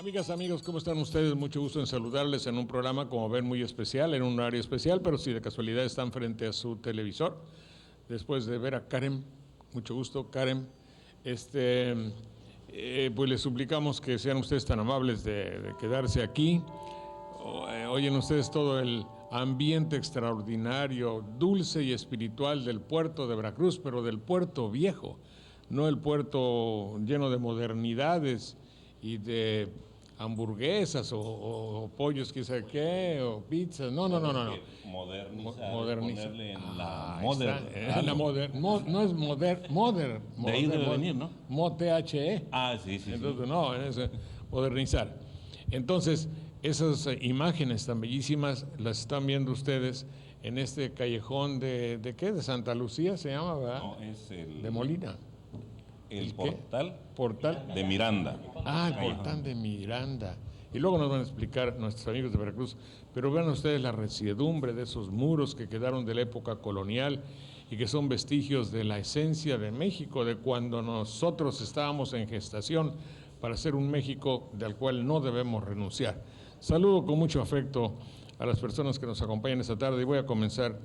Amigas, amigos, ¿cómo están ustedes? Mucho gusto en saludarles en un programa, como ven, muy especial, en un horario especial, pero si de casualidad están frente a su televisor, después de ver a Karen, mucho gusto, Karen, pues les suplicamos que sean ustedes tan amables de quedarse aquí. Oyen ustedes todo el ambiente extraordinario, dulce y espiritual del puerto de Veracruz, pero del puerto viejo, no el puerto lleno de modernidades y de hamburguesas o pollos, quizá qué, o pizzas. No. Modernizar, Ponerle en la modern. No es modern. De ahí debe venir, ¿no? THE. Sí. Entonces, no, es modernizar. Entonces, esas imágenes tan bellísimas las están viendo ustedes en este callejón ¿de qué? ¿De Santa Lucía se llama, verdad? No, es el... De Molina. El portal de Miranda. El portal de Miranda. Y luego nos van a explicar nuestros amigos de Veracruz. Pero vean ustedes la resiedumbre de esos muros que quedaron de la época colonial y que son vestigios de la esencia de México, de cuando nosotros estábamos en gestación para ser un México del cual no debemos renunciar. Saludo con mucho afecto a las personas que nos acompañan esta tarde y voy a comenzar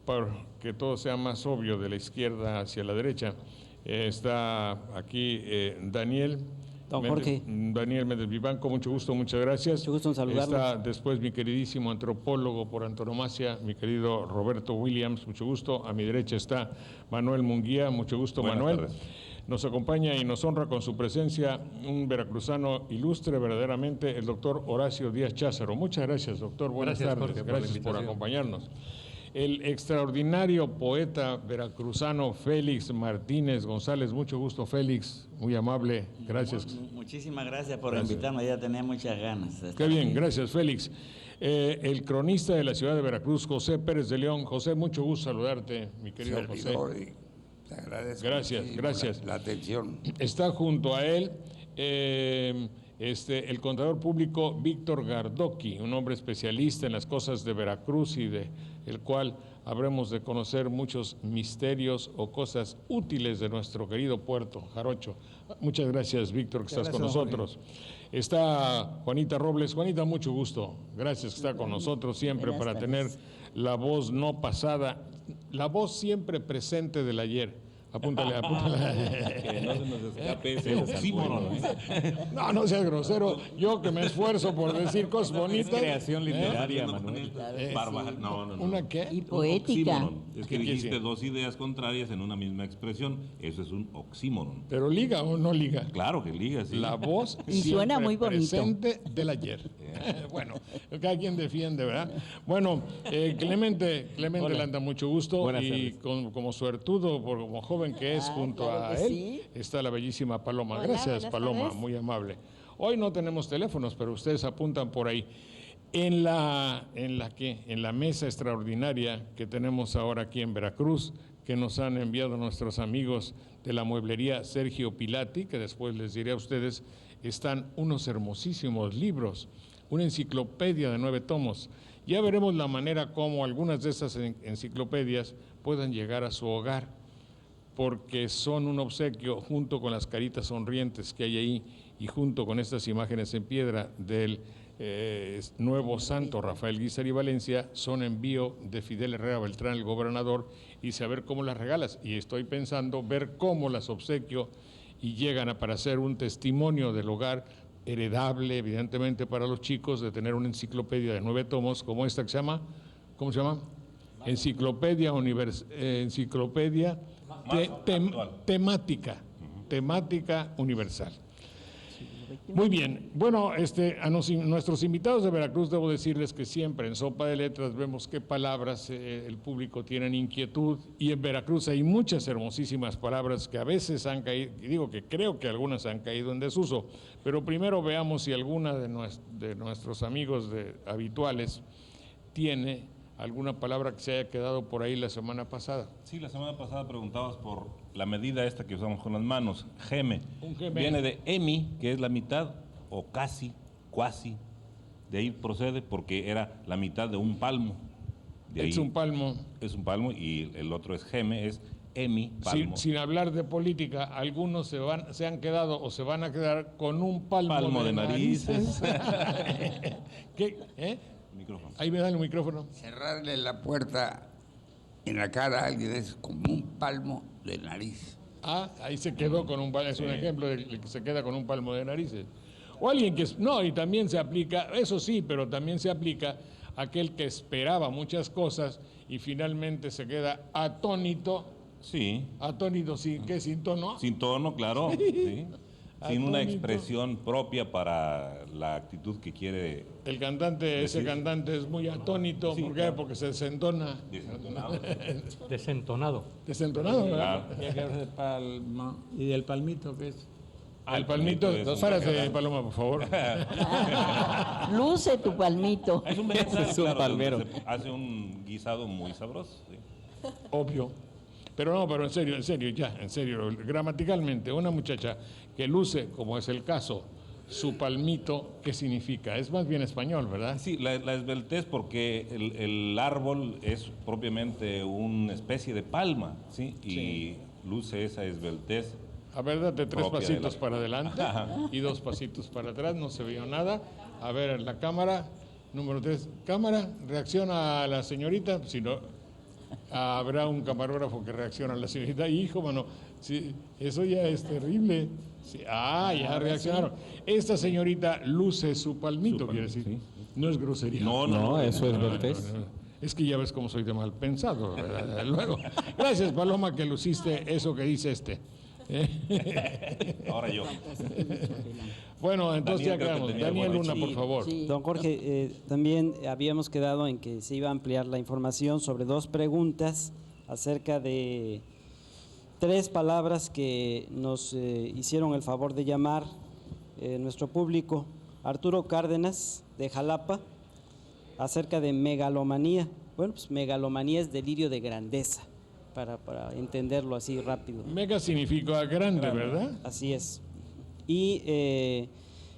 para que todo sea más obvio de la izquierda hacia la derecha. Está aquí Daniel. Don Jorge. Daniel Méndez Vivanco, mucho gusto, muchas gracias. Mucho gusto en saludarlos. Está después mi queridísimo antropólogo por antonomasia, mi querido Roberto Williams, mucho gusto. A mi derecha está Manuel Munguía, mucho gusto. Buenas Manuel. Tardes. Nos acompaña y nos honra con su presencia un veracruzano ilustre verdaderamente, el doctor Horacio Díaz Cházaro. Muchas gracias, doctor. Buenas tardes. Jorge, gracias por acompañarnos. El extraordinario poeta veracruzano Félix Martínez González. Mucho gusto, Félix, muy amable, gracias. Muchísimas gracias por invitarme, ya tenía muchas ganas. Qué bien, gracias, Félix. El cronista de la ciudad de Veracruz, José Pérez de León. José, mucho gusto saludarte, mi querido José. Te agradezco. Gracias. La atención. Está junto a él el contador público Víctor Gardoqui, un hombre especialista en las cosas de Veracruz y de el cual habremos de conocer muchos misterios o cosas útiles de nuestro querido puerto Jarocho. Muchas gracias, Víctor, que estás con nosotros. Está Juanita Robles. Juanita, mucho gusto. Gracias que está con nosotros siempre para tener la voz no pasada, la voz siempre presente del ayer. Apúntale. Que no se nos escape ese oxímoron. No seas grosero. Yo que me esfuerzo por decir cosas bonitas. Es creación literaria, Manuel. No. ¿Una qué? Y poética. Es que dijiste dos ideas contrarias en una misma expresión. Eso es un oxímoron. ¿Pero liga o no liga? Claro que liga, sí. La voz y suena muy bonito. Presente del ayer. Bueno, cada quien defiende, ¿verdad? Bueno, Clemente Landa, mucho gusto. Buenas y como suertudo, como joven que es, junto claro a que él, sí. Está la bellísima Paloma. Hola, Gracias, Paloma, tardes. muy amable. Hoy no tenemos teléfonos, pero ustedes apuntan por ahí. En la mesa extraordinaria que tenemos ahora aquí en Veracruz, que nos han enviado nuestros amigos de la mueblería Sergio Pilati, que después les diré a ustedes, están unos hermosísimos libros, una enciclopedia de 9 tomos. Ya veremos la manera como algunas de esas enciclopedias puedan llegar a su hogar, porque son un obsequio junto con las caritas sonrientes que hay ahí y junto con estas imágenes en piedra del nuevo santo Rafael Guízar y Valencia, son envío de Fidel Herrera Beltrán, el gobernador, y saber cómo las regalas. Y estoy pensando ver cómo las obsequio y llegan para hacer un testimonio del hogar heredable, evidentemente, para los chicos, de tener una enciclopedia de 9 tomos como esta que se llama, ¿cómo se llama? Enciclopedia temática universal. Muy bien, bueno, a nuestros invitados de Veracruz debo decirles que siempre en Sopa de Letras vemos qué palabras el público tiene inquietud, y en Veracruz hay muchas hermosísimas palabras que a veces han caído, y digo que creo que algunas han caído en desuso, pero primero veamos si alguna de nuestros amigos habituales tiene alguna palabra que se haya quedado por ahí la semana pasada. Sí, la semana pasada preguntabas por la medida esta que usamos con las manos, geme. Un geme. Viene de emi, que es la mitad, o casi, cuasi. De ahí procede porque era la mitad de un palmo. De ahí Es un palmo. Es un palmo, y el otro es geme, es Emi, palmo. Sin hablar de política, algunos se han quedado o se van a quedar con un palmo de narices. ¿Qué? Micrófono. Ahí me dan el micrófono. Cerrarle la puerta en la cara a alguien es como un palmo de nariz. Ah, ahí se quedó con un palmo, es un ejemplo de que se queda con un palmo de narices. O alguien que, no, y también se aplica, eso sí, pero también se aplica a aquel que esperaba muchas cosas y finalmente se queda atónito. Sí. Atónito, ¿sí? ¿Qué? ¿Sin tono? Sin tono, claro. Sí. Sin una Atónito. expresión propia para la actitud que quiere. El cantante, ese cantante es muy atónito, Sí, ¿por qué? claro. Porque se desentona. Desentonado. Desentonado. Desentonado, ¿verdad? Claro. Ya que hablas de palma. ¿Y del palmito qué es? El palmito, es un párate, vegetal. Paloma, por favor. Luce tu palmito. Es un vegetal, Es un claro, palmero. se hace un guisado muy sabroso. Sí. Obvio. Pero no, pero en serio, gramaticalmente, una muchacha que luce, como es el caso, su palmito, ¿qué significa? Es más bien español, ¿verdad? Sí, la esbeltez porque el árbol es propiamente una especie de palma, ¿sí? Y luce esa esbeltez. A ver, date 3 Propia de pasitos la- para adelante y 2 pasitos para atrás, no se vio nada. A ver, la cámara, número 3. Cámara, reacciona a la señorita, si no, habrá un camarógrafo que reacciona a la señorita. Hijo, mano, sí, eso ya es terrible. Sí, ya reaccionaron. Esta señorita luce su palmito, quiere decir. sí. No es grosería. No, eso es vertés. Es que ya ves cómo soy de mal pensado, ¿verdad? Luego, gracias, Paloma, que luciste eso que dice este. Ahora yo. Bueno, entonces Daniel, ya creo que quedamos. tenía Daniel algo Luna, ahí. por favor. Sí. Don Jorge, también habíamos quedado en que se iba a ampliar la información sobre 2 preguntas acerca de 3 palabras que nos hicieron el favor de llamar nuestro público. Arturo Cárdenas, de Jalapa, acerca de megalomanía. Bueno, pues megalomanía es delirio de grandeza, para entenderlo así rápido. Mega significa grande, ¿verdad? Así es. Y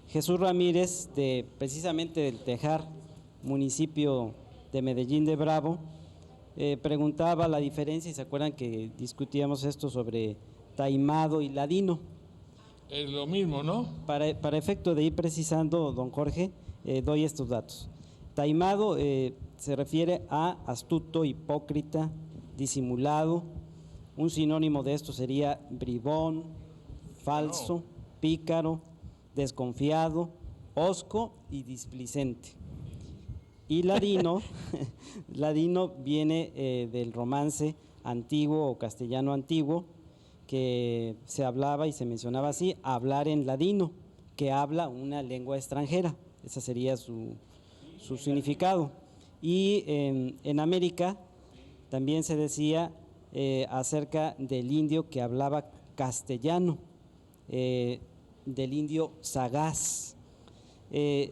Jesús Ramírez, precisamente del Tejar, municipio de Medellín de Bravo, preguntaba la diferencia, y se acuerdan que discutíamos esto sobre taimado y ladino. Es lo mismo, ¿no? Para efecto de ir precisando, don Jorge, doy estos datos. Taimado se refiere a astuto, hipócrita, disimulado. Un sinónimo de esto sería bribón, falso, pícaro, desconfiado, hosco y displicente. Y ladino, ladino viene del romance antiguo o castellano antiguo, que se hablaba y se mencionaba así, hablar en ladino, que habla una lengua extranjera. Ese sería su significado. Y en América también se decía acerca del indio que hablaba castellano, del indio sagaz,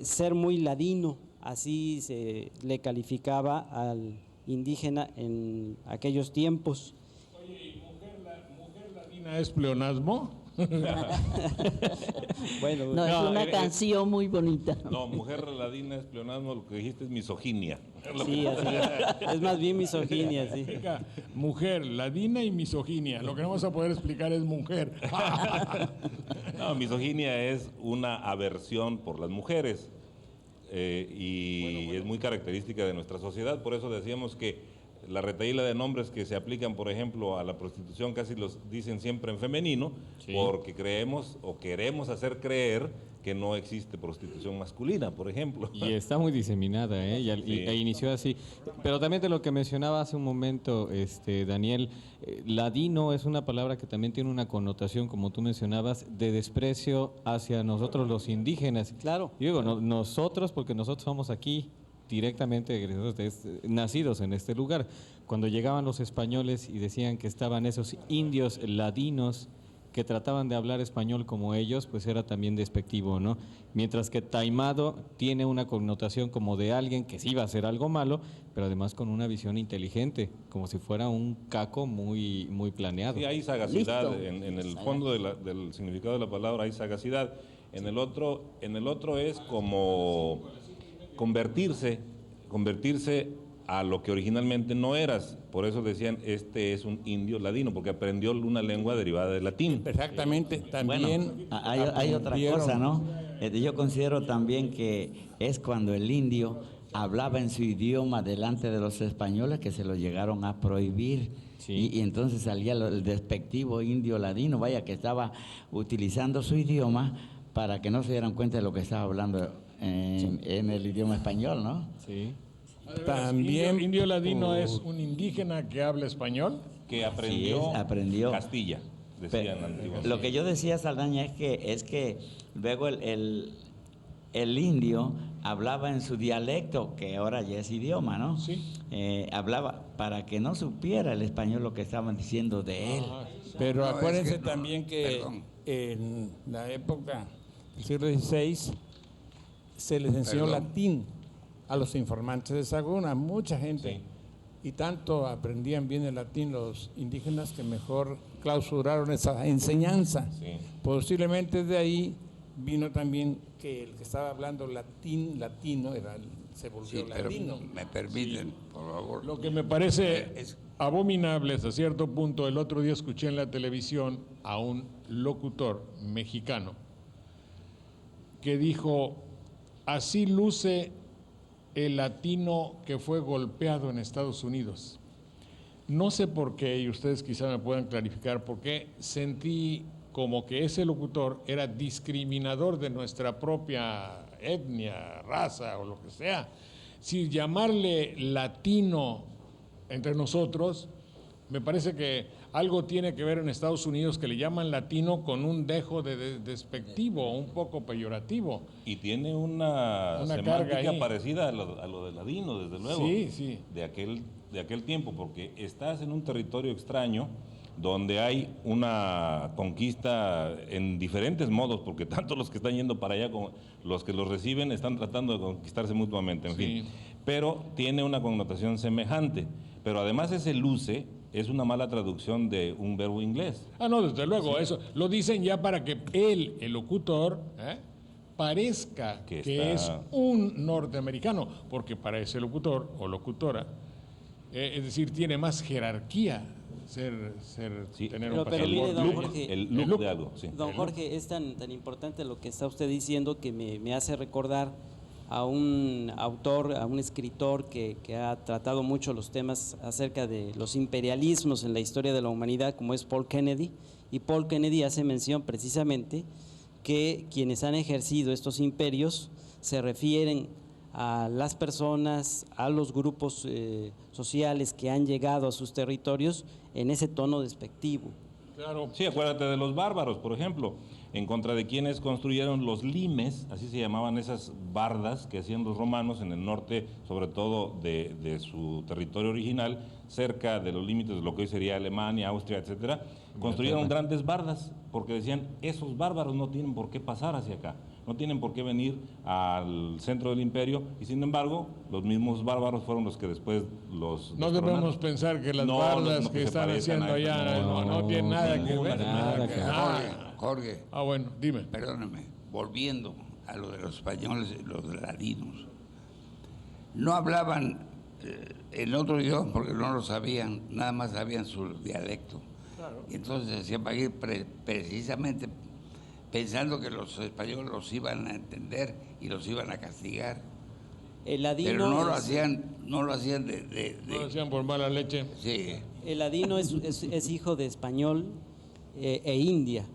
ser muy ladino, así se le calificaba al indígena en aquellos tiempos. ¿Mujer ladina es pleonasmo? Bueno, No, es No, una canción muy bonita. No, mujer ladina es pleonasmo, lo que dijiste es misoginia. sí, así es más bien misoginia, sí. Explica, mujer, ladina y misoginia. Lo que no vamos a poder explicar es mujer. No, misoginia es una aversión por las mujeres y es muy característica de nuestra sociedad. Por eso decíamos que la retahíla de nombres que se aplican, por ejemplo, a la prostitución casi los dicen siempre en femenino, porque creemos o queremos hacer creer que no existe prostitución masculina, por ejemplo. Y está muy diseminada, ¿eh? E inició así. Pero también de lo que mencionaba hace un momento, Daniel, ladino es una palabra que también tiene una connotación, como tú mencionabas, de desprecio hacia nosotros los indígenas. Claro. Y digo, nosotros, porque nosotros somos aquí directamente nacidos en este lugar. Cuando llegaban los españoles y decían que estaban esos indios ladinos que trataban de hablar español como ellos, pues era también despectivo, ¿no? Mientras que taimado tiene una connotación como de alguien que sí iba a hacer algo malo, pero además con una visión inteligente, como si fuera un caco muy, muy planeado. Sí, hay sagacidad, Listo. en el fondo del significado de la palabra hay sagacidad. En el otro es como convertirse a lo que originalmente no eras. Por eso decían, este es un indio ladino, porque aprendió una lengua derivada del latín. Exactamente, también Bueno, hay otra aprendieron. cosa, ¿no? Yo considero también que es cuando el indio hablaba en su idioma delante de los españoles que se lo llegaron a prohibir. Sí. Y entonces salía el despectivo indio ladino, vaya, que estaba utilizando su idioma para que no se dieran cuenta de lo que estaba hablando en el idioma español, ¿no? Sí. También Indio ladino por- es un indígena que habla español. Que aprendió, Así es, aprendió. Castilla, decían antiguamente. Lo que yo decía, Saldaña, es que luego el indio hablaba en su dialecto, que ahora ya es idioma, ¿no? Sí. Hablaba para que no supiera el español lo que estaban diciendo de él. Pero No, es acuérdense que no, también que perdón. en la época del siglo XVI se les enseñó Perdón. latín a los informantes de Sahagún, a mucha gente. Y tanto aprendían bien el latín los indígenas que mejor clausuraron esa enseñanza. Sí. Posiblemente de ahí vino también que el que estaba hablando latino, se volvió Sí, pero latino. me permiten, por favor. Lo que me parece Es- abominable hasta cierto punto, el otro día escuché en la televisión a un locutor mexicano que dijo, así luce el latino que fue golpeado en Estados Unidos. No sé por qué, y ustedes quizá me puedan clarificar por qué, sentí como que ese locutor era discriminador de nuestra propia etnia, raza o lo que sea. Si llamarle latino entre nosotros, me parece que algo tiene que ver en Estados Unidos que le llaman latino con un dejo de despectivo, un poco peyorativo. Y tiene una Una semántica carga ahí. parecida a lo de ladino, desde luego. Sí, sí. De aquel tiempo, porque estás en un territorio extraño donde hay una conquista en diferentes modos, porque tanto los que están yendo para allá como los que los reciben están tratando de conquistarse mutuamente, en Sí. fin. Pero tiene una connotación semejante. Pero además ese luce es una mala traducción de un verbo inglés. Ah, no, desde luego, eso lo dicen ya para que él, el locutor, parezca Que que es está- un norteamericano, porque para ese locutor o locutora, es decir, tiene más jerarquía Sí. tener Pero un mire, pasaporte. don look, Jorge, el el look look. de algo, sí. Don Jorge, es tan importante lo que está usted diciendo que me hace recordar a un autor, a un escritor que ha tratado mucho los temas acerca de los imperialismos en la historia de la humanidad, como es Paul Kennedy. Y Paul Kennedy hace mención precisamente que quienes han ejercido estos imperios se refieren a las personas, a los grupos sociales que han llegado a sus territorios en ese tono despectivo. Claro, Sí, acuérdate de los bárbaros, por ejemplo, en contra de quienes construyeron los limes, así se llamaban esas bardas que hacían los romanos en el norte, sobre todo de su territorio original, cerca de los límites de lo que hoy sería Alemania, Austria, etcétera. Construyeron grandes bardas porque decían, esos bárbaros no tienen por qué pasar hacia acá, no tienen por qué venir al centro del imperio, y sin embargo, los mismos bárbaros fueron los que después los no destronaron. debemos pensar que las No, bardas no, que se están parezcan haciendo a estas, allá no tienen nada que ninguna, ver. nada que ver. Jorge, Bueno, dime. perdóname, volviendo a lo de los españoles y los ladinos, no hablaban en otro idioma porque no lo sabían, nada más sabían su dialecto. Y entonces decían para ir precisamente pensando que los españoles los iban a entender y los iban a castigar. El ladino Pero no lo es- hacían, no lo hacían No decían por mala leche. sí. El ladino es hijo de español e india.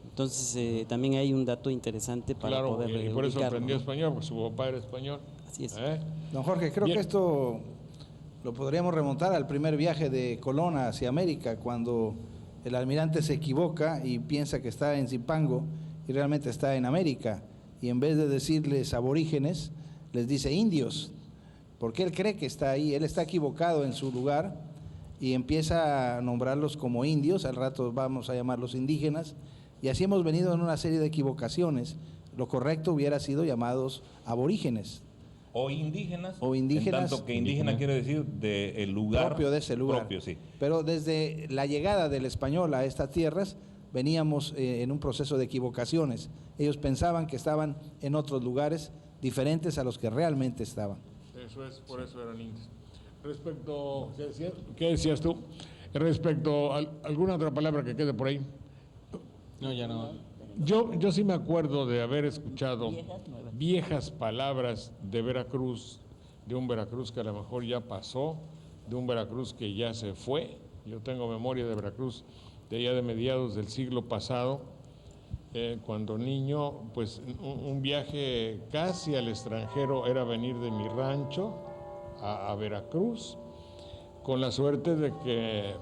Entonces también hay un dato interesante para Claro, poder y por eso ubicarlo, aprendió ¿no? español, porque su papá era español. Así es. Don Jorge, creo Bien. que esto lo podríamos remontar al primer viaje de Colón hacia América, cuando el almirante se equivoca y piensa que está en Zimpango y realmente está en América. Y en vez de decirles aborígenes, les dice indios, porque él cree que está ahí, él está equivocado en su lugar y empieza a nombrarlos como indios, al rato vamos a llamarlos indígenas, y así hemos venido en una serie de equivocaciones. Lo correcto hubiera sido llamados aborígenes. O indígenas. O indígenas. En tanto que indígena quiere decir del lugar. Propio de ese lugar. Propio, sí. Pero desde la llegada del español a estas tierras veníamos en un proceso de equivocaciones. Ellos pensaban que estaban en otros lugares diferentes a los que realmente estaban. Eso es, por eso eran indios. Respecto, ¿qué decías tú? Respecto a alguna otra palabra que quede por ahí. No, ya no. Yo sí me acuerdo de haber escuchado viejas palabras de Veracruz, de un Veracruz que a lo mejor ya pasó, de un Veracruz que ya se fue. Yo tengo memoria de Veracruz de allá de mediados del siglo pasado, cuando niño, pues un viaje casi al extranjero era venir de mi rancho a Veracruz, con la suerte de que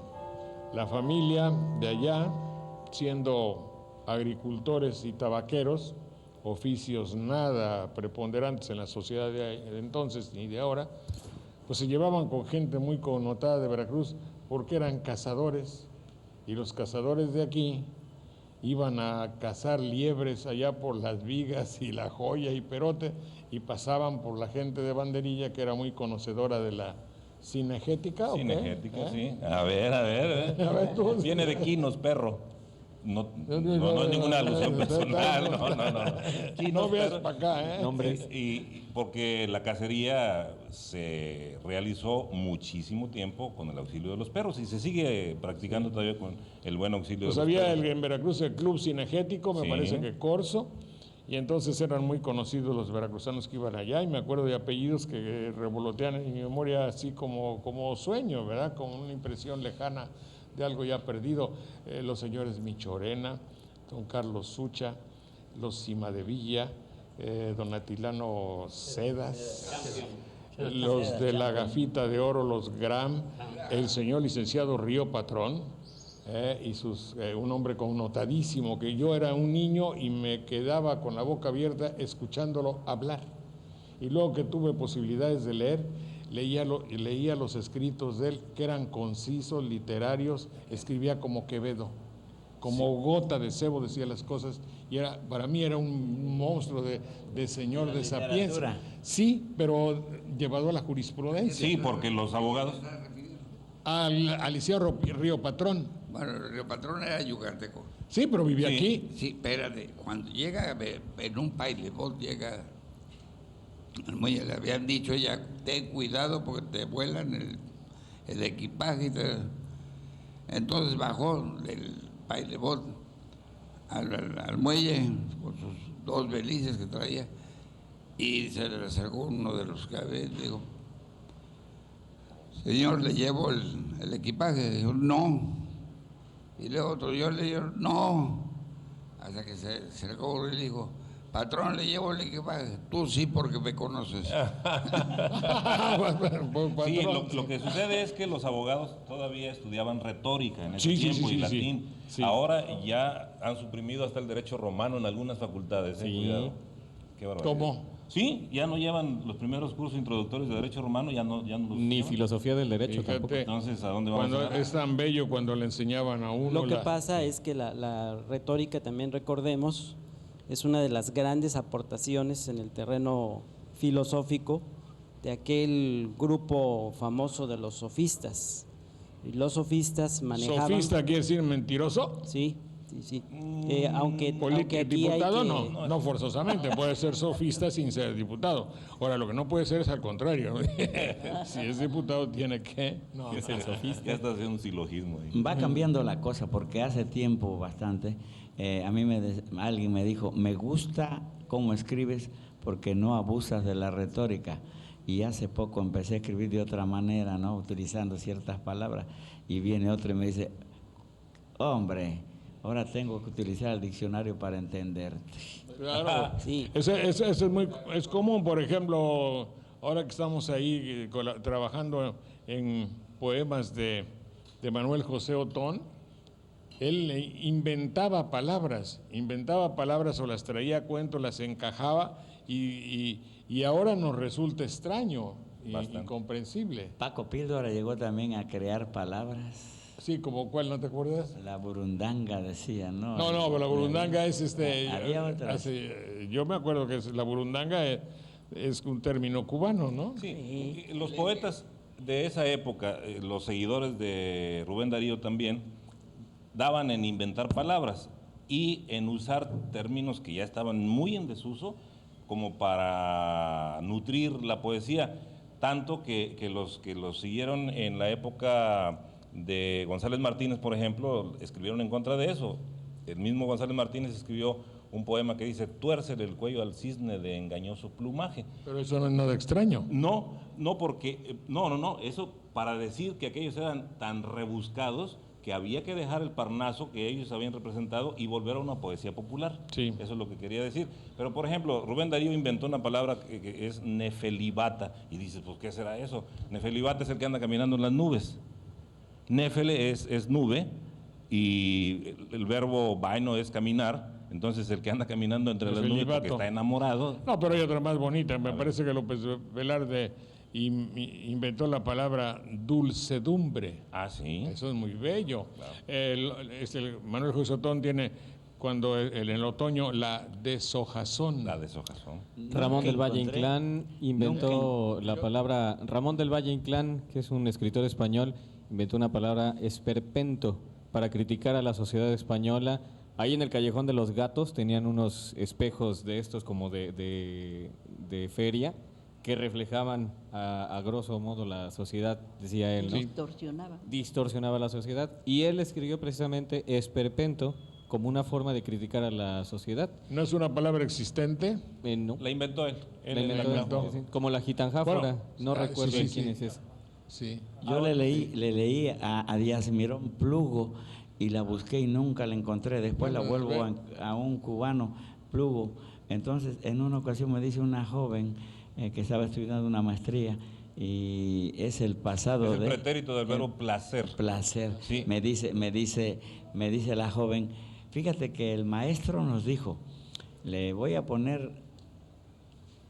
la familia de allá, siendo agricultores y tabaqueros, oficios nada preponderantes en la sociedad de entonces ni de ahora, pues se llevaban con gente muy connotada de Veracruz porque eran cazadores, y los cazadores de aquí iban a cazar liebres allá por Las Vigas y La Joya y Perote, y pasaban por la gente de Banderilla, que era muy conocedora de la cinegética. Cinegética, sí. A ver. A ver, tú. Viene de quinos, perro. No es ninguna alusión personal, no. No veas para acá, Nombres. Y porque la cacería se realizó muchísimo tiempo con el auxilio de los perros y se sigue practicando todavía con el buen auxilio Pues de los había perros. en Veracruz el Club Cinegético, me Sí. parece que Corso, y entonces eran muy conocidos los veracruzanos que iban allá, y me acuerdo de apellidos que revolotean en mi memoria así como sueño, ¿verdad? Como una impresión lejana de algo ya perdido. Los señores Michorena, don Carlos Sucha, los Cima de Villa, don Atilano Sedas, los de la Gafita de Oro, los Gram, el señor licenciado Río Patrón, y un hombre connotadísimo, que yo era un niño y me quedaba con la boca abierta escuchándolo hablar. Y luego que tuve posibilidades de leer, leía los escritos de él, que eran concisos, literarios, escribía como Quevedo, como gota de sebo decía las cosas, y para mí era un monstruo de señor de sapiencia. Sí, pero llevado a la jurisprudencia. Sí, porque los abogados... Al liceo Río Patrón. Bueno, el Río Patrón era yucateco. Sí, pero vivía Sí. aquí. Sí, espérate, cuando llega en un pailebot, llega al muelle, le habían dicho ella, ten cuidado porque te vuelan el equipaje y te... Entonces bajó del pailebot al muelle con sus 2 belices que traía y se le acercó uno de los que había y le dijo, señor, ¿le llevo el equipaje? Dijo, no. Y luego otro, yo le digo, no. Hasta que se acercó y le dijo, patrón, ¿le llevo el equipaje? Tú sí, porque me conoces. Sí, lo que sucede es que los abogados todavía estudiaban retórica en ese Sí, sí, tiempo sí, y sí, latín. sí. Ahora ya han suprimido hasta el derecho romano en algunas facultades. Cuidado. Qué barbaridad. ¿Cómo? Sí, ya no llevan los primeros cursos introductorios de derecho romano, ya no los Ni llevan. filosofía del derecho Fíjate, tampoco. Entonces, ¿a dónde vamos cuando a llegar? es tan bello cuando le enseñaban a uno. Lo que pasa es que la retórica, también recordemos, es una de las grandes aportaciones en el terreno filosófico de aquel grupo famoso de los sofistas. Y los sofistas manejaban... ¿Sofista quiere decir mentiroso? Sí. Aunque aquí diputado hay que... no forzosamente, puede ser sofista sin ser diputado. Ahora, lo que no puede ser es al contrario, ¿no? Si es diputado tiene que... No, Ya está haciendo un silogismo ahí. Va cambiando la cosa porque hace tiempo bastante a mí alguien me dijo, me gusta cómo escribes porque no abusas de la retórica. Y hace poco empecé a escribir de otra manera, ¿no? Utilizando ciertas palabras. Y viene otro y me dice, hombre, ahora tengo que utilizar el diccionario para entenderte. Claro, Sí. Eso es común, por ejemplo, ahora que estamos ahí trabajando en poemas de Manuel José Otón, él inventaba palabras o las traía a cuento, las encajaba y ahora nos resulta extraño y incomprensible. Paco Píldora llegó también a crear palabras. Sí, ¿como cuál, no te acuerdas? La burundanga decía, ¿no? No, pero la burundanga es Había otras. yo me acuerdo que la burundanga es un término cubano, ¿no? Sí, los poetas de esa época, los seguidores de Rubén Darío también, daban en inventar palabras y en usar términos que ya estaban muy en desuso como para nutrir la poesía. tanto que los siguieron en la época de González Martínez, por ejemplo, escribieron en contra de eso. El mismo González Martínez escribió un poema que dice: tuércele el cuello al cisne de engañoso plumaje. Pero eso no es nada extraño. No, eso para decir que aquellos eran tan rebuscados que había que dejar el Parnaso que ellos habían representado y volver a una poesía popular. Sí. Eso es lo que quería decir. Pero, por ejemplo, Rubén Darío inventó una palabra que es nefelibata, y dices, pues, ¿qué será eso? Nefelibata es el que anda caminando en las nubes. Nefele es nube, y el verbo vaino es caminar. Entonces, el que anda caminando entre las nubes porque está enamorado. No, pero hay otra más bonita. Me parece que López Velarde inventó la palabra dulcedumbre. Ah, sí. Eso es muy bello. Manuel Jusotón tiene, cuando en el otoño, la deshojazón. La deshojazón. Ramón del Valle Inclán inventó la palabra, Ramón del Valle Inclán, que es un escritor español, inventó una palabra esperpento para criticar a la sociedad española. Ahí en el Callejón de los Gatos tenían unos espejos de estos como de feria que reflejaban a grosso modo la sociedad, decía él, ¿no? Distorsionaba la sociedad, y él escribió precisamente esperpento como una forma de criticar a la sociedad. ¿No es una palabra existente? No. La inventó él. La inventó. Sí, como la gitanjáfora, Bueno, no recuerdo sí, quién es esa. Sí. Yo le leí a Díaz Mirón Plugo y la busqué y nunca la encontré. Después la vuelvo a un cubano, Plugo. Entonces, en una ocasión me dice una joven que estaba estudiando una maestría, y es el pasado es el pretérito del verbo placer. Placer. Sí. Me dice la joven, fíjate que el maestro nos dijo, le voy a poner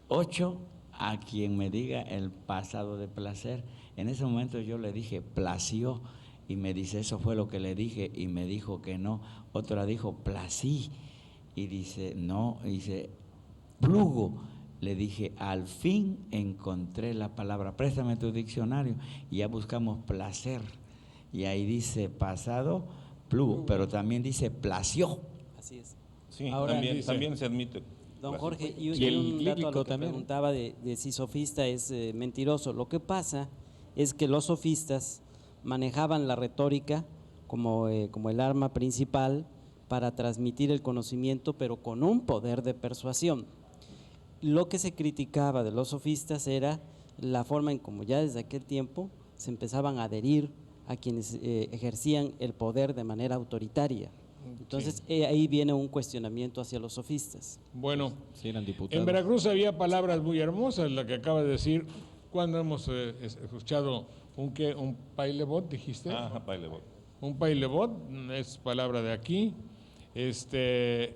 8 a quien me diga el pasado de placer. En ese momento yo le dije, plació, y me dice, eso fue lo que le dije, y me dijo que no. Otra dijo, plací, y dice, no, y dice, Plugo. Le dije, al fin encontré la palabra, préstame tu diccionario, y ya buscamos placer, y ahí dice pasado, Plugo, pero también dice plació. Así es. Sí, Ahora, también se admite. Don placer. Jorge, Y y el un dato a lírico lo que también. preguntaba de si sofista es mentiroso. Lo que pasa es que los sofistas manejaban la retórica como el arma principal para transmitir el conocimiento, pero con un poder de persuasión. Lo que se criticaba de los sofistas era la forma en como ya desde aquel tiempo se empezaban a adherir a quienes ejercían el poder de manera autoritaria. Entonces ahí viene un cuestionamiento hacia los sofistas. Bueno, Sí, eran diputados. en Veracruz había palabras muy hermosas, la que acaba de decir. Cuando hemos escuchado un pailebot, dijiste. Ajá, pailebot. Un pailebot es palabra de aquí.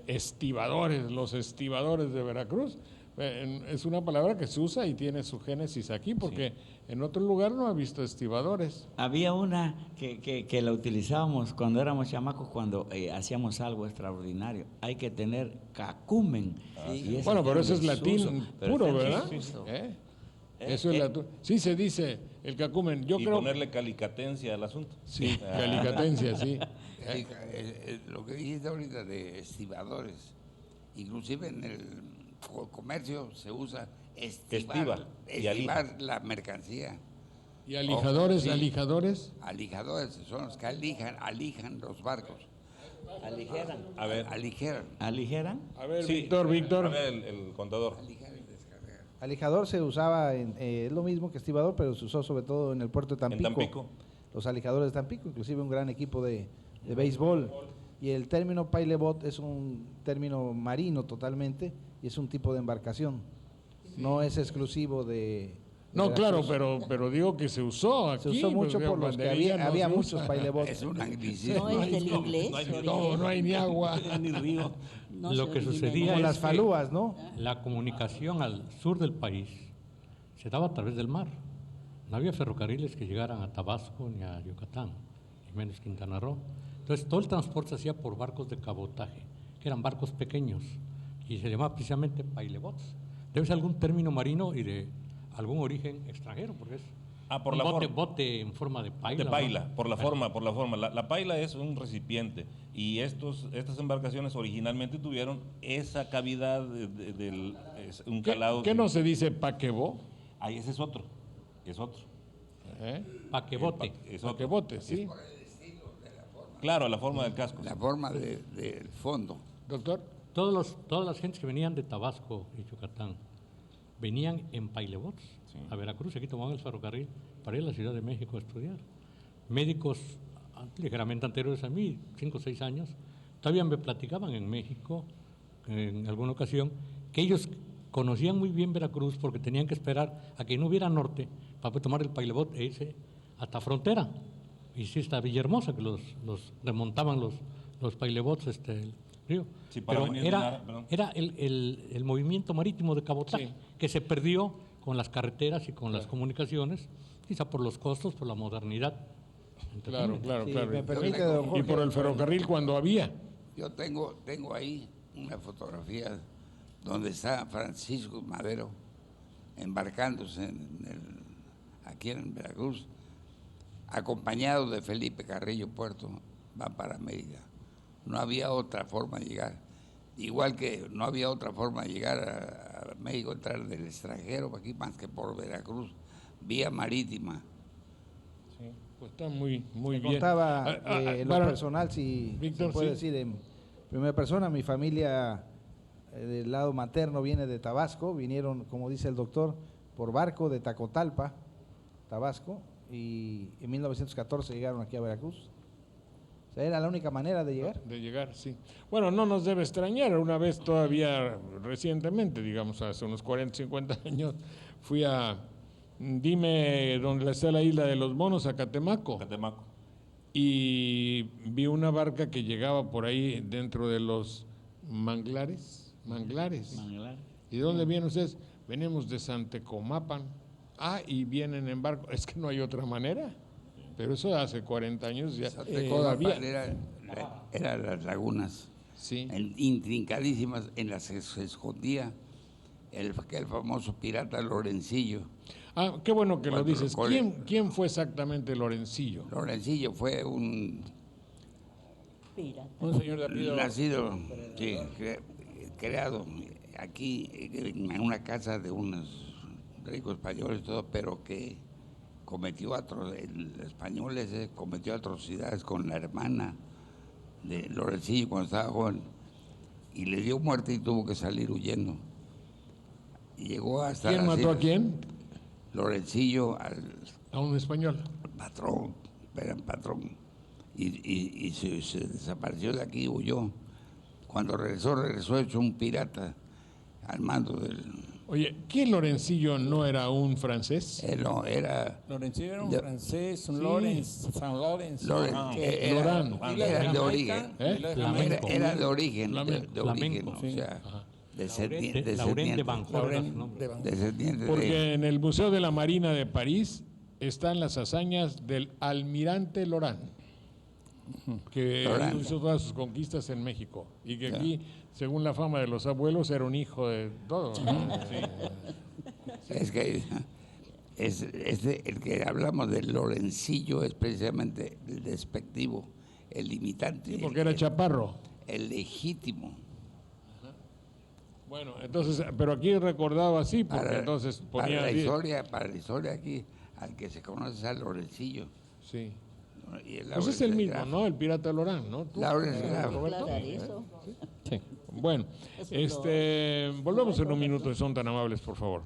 Estibadores, los estibadores de Veracruz. Es una palabra que se usa y tiene su génesis aquí, porque en otro lugar no he visto estibadores. Había una que la utilizábamos cuando éramos chamacos, cuando hacíamos algo extraordinario. Hay que tener cacumen. Y ese Bueno, pero eso es en latín desuso, pero puro, está en ¿verdad? desuso. Eso es latín. Sí se dice el cacumen. Yo Y creo. ponerle calicatencia al asunto. Sí, calicatencia, sí. Sí, lo que dijiste ahorita de estibadores, inclusive en el comercio se usa estibar la mercancía. ¿Y alijadores? Sí. ¿Alijadores? Alijadores son los que alijan los barcos. ¿Aligeran? A ver. Aligeran. ¿Aligeran? A ver, Sí, Víctor. A ver, el contador. Alijador se usaba, es lo mismo que estibador, pero se usó sobre todo en el puerto de Tampico. En Tampico. Los alijadores de Tampico, inclusive un gran equipo de béisbol. Y el término pailebot es un término marino totalmente, y es un tipo de embarcación. No es exclusivo de No, Veracruz. claro, pero digo que se usó aquí. Se usó mucho pues, por los que había muchos pailebots. Es un anglicismo. No es del inglés. No hay ni agua. Ni río. No Lo se que origina sucedía Como en- las es que falúas, ¿no? la comunicación al sur del país se daba a través del mar. No había ferrocarriles que llegaran a Tabasco ni a Yucatán, ni menos Quintana Roo. Entonces todo el transporte se hacía por barcos de cabotaje, que eran barcos pequeños, y se llamaba precisamente pailebots. Debe ser algún término marino y de algún origen extranjero, porque es por un la bote, forma. bote en forma de paila. De paila, ¿no? por la forma. La paila es un recipiente, y estas embarcaciones originalmente tuvieron esa cavidad un calado. ¿Qué no se dice paquebó? Ahí ese es otro. es otro. Paquebote. Es otro. Paquebote, sí. Claro, la forma del casco. La forma del fondo. Doctor. Todas las gentes que venían de Tabasco y Yucatán venían en pailebots a Veracruz, aquí tomaban el ferrocarril para ir a la Ciudad de México a estudiar. Médicos ligeramente anteriores a mí, 5 o 6 años, todavía me platicaban en México, en alguna ocasión, que ellos conocían muy bien Veracruz porque tenían que esperar a que no hubiera norte para poder tomar el pailebot e irse hasta frontera. Y sí, hasta Villahermosa, que los remontaban los pailebots el río. Sí, para pero venir era el movimiento marítimo de cabotaje, Sí. que se perdió con las carreteras y con las comunicaciones, quizá por los costos, por la modernidad. Claro, claro, Sí, claro. me permite, don Y Jorge. por el ferrocarril cuando había. Yo tengo ahí una fotografía donde está Francisco Madero embarcándose aquí en Veracruz, acompañado de Felipe Carrillo Puerto, va para Mérida. No había otra forma de llegar. Igual que no había otra forma de llegar a México, entrar del extranjero aquí más que por Veracruz, vía marítima. Sí, pues está muy bien. Contaba en lo para- personal, si Víctor, se puede sí. decir en primera persona, mi familia del lado materno viene de Tabasco, vinieron, como dice el doctor, por barco de Tacotalpa, Tabasco, y en 1914 llegaron aquí a Veracruz. O sea, era la única manera de llegar. De llegar, sí. Bueno, no nos debe extrañar. Una vez todavía recientemente, digamos hace unos 40, 50 años, fui dime dónde está la isla de los Monos, a Catemaco. Catemaco. Y vi una barca que llegaba por ahí dentro de los manglares. ¿Y de dónde vienen ustedes? Venimos de Santecomapan. Y vienen en barco. Es que no hay otra manera. Pero eso hace 40 años ya todavía. Eran las lagunas Sí. intrincadísimas en las que se escondía el famoso pirata Lorencillo. Qué bueno que lo Cuando dices. ¿Quién fue exactamente Lorencillo? Lorencillo fue un Pirata. Un señor de apellido. nacido, sí, creado aquí en una casa de unos ricos españoles y todo, pero que cometió el español ese cometió atrocidades con la hermana de Lorencillo cuando estaba joven y le dio muerte y tuvo que salir huyendo. Y llegó hasta ¿Quién las mató a islas. quién? Lorencillo A un español. patrón, era patrón, y se desapareció de aquí, huyó. Cuando regresó hecho un pirata al mando del... Oye, ¿quién Lorencillo no era un francés? Él no, era... Lorencillo era un De- francés, un Sí. San Lorenz. Lorán. Era de origen. Flamenco. Era de origen, Flamenco. de origen, Flamenco, o sí. sea, Lauren de Banjol era su Lauren nombre. de descendiente Porque de... en el Museo de la Marina de París están las hazañas del almirante Lorán, que Lorán. hizo todas sus conquistas en México y que Ya. aquí, según la fama de los abuelos, era un hijo de todo. Sí. Es que el que hablamos del Lorencillo es precisamente el despectivo, el limitante, Porque era chaparro. el legítimo. Bueno, entonces, pero aquí recordaba así, porque Para, entonces para ponía... la historia aquí, al que se conoce es al Lorencillo. Sí. ¿no? Y el Pues es el Lawrence mismo, Graf. ¿no? El pirata Lorán, ¿no? ¿Tú? Lawrence Graf. Roberto. Aclarar eso. Sí. Bueno, volvemos en un minuto, si son tan amables, por favor.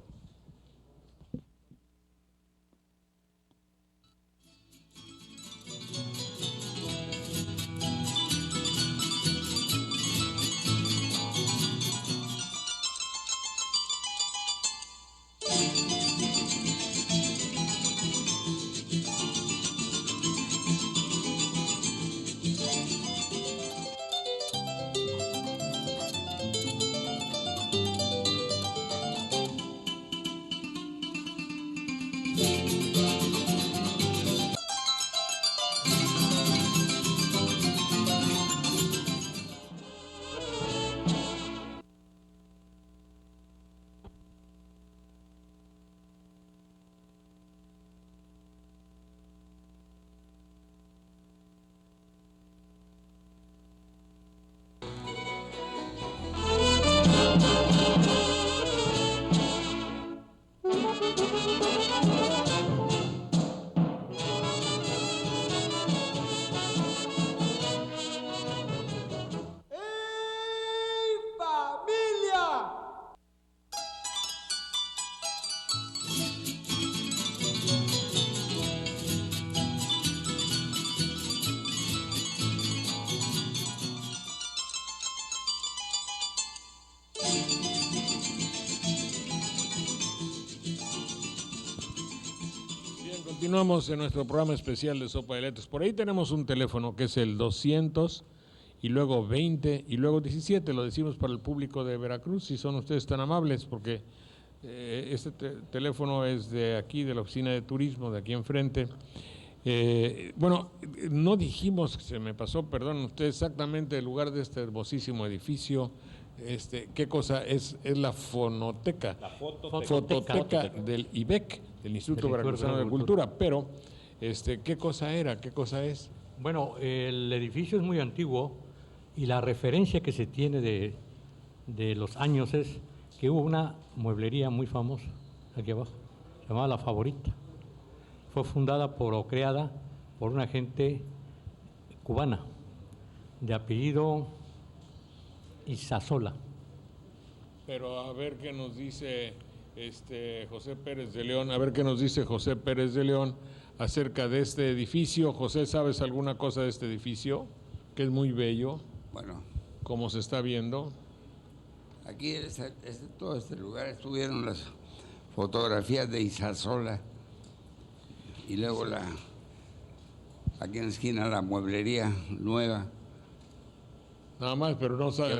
Continuamos en nuestro programa especial de Sopa de Letras. Por ahí tenemos un teléfono que es el 200 y luego 20 y luego 17. Lo decimos para el público de Veracruz, si son ustedes tan amables, porque este teléfono es de aquí, de la oficina de turismo, de aquí enfrente. Bueno, no dijimos, se me pasó, perdón, usted exactamente el lugar de este hermosísimo edificio. ¿Qué cosa es? Es la fonoteca, La fototeca del IBEC, del Instituto Veracruzano de Cultura, pero ¿qué cosa era? ¿Qué cosa es? Bueno, el edificio es muy antiguo y la referencia que se tiene de los años es que hubo una mueblería muy famosa aquí abajo, llamada La Favorita. Fue fundada o creada por una gente cubana de apellido Isasola. Pero a ver qué nos dice José Pérez de León, a ver qué nos dice José Pérez de León acerca de este edificio. José, ¿sabes alguna cosa de este edificio? Que es muy bello. Bueno, como se está viendo. Aquí todo este lugar estuvieron las fotografías de Isasola y luego aquí en la esquina la mueblería nueva. Nada más, pero no sabe.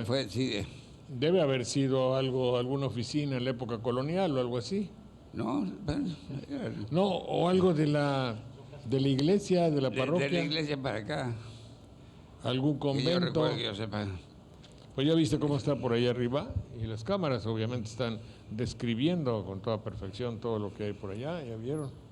Debe haber sido alguna oficina en la época colonial o algo así. No, o algo de la iglesia, de la parroquia. De la iglesia para acá. Algún convento. Que yo recuerdo que yo sepa. Pues ya viste cómo está por ahí arriba, y las cámaras obviamente están describiendo con toda perfección todo lo que hay por allá, ya vieron.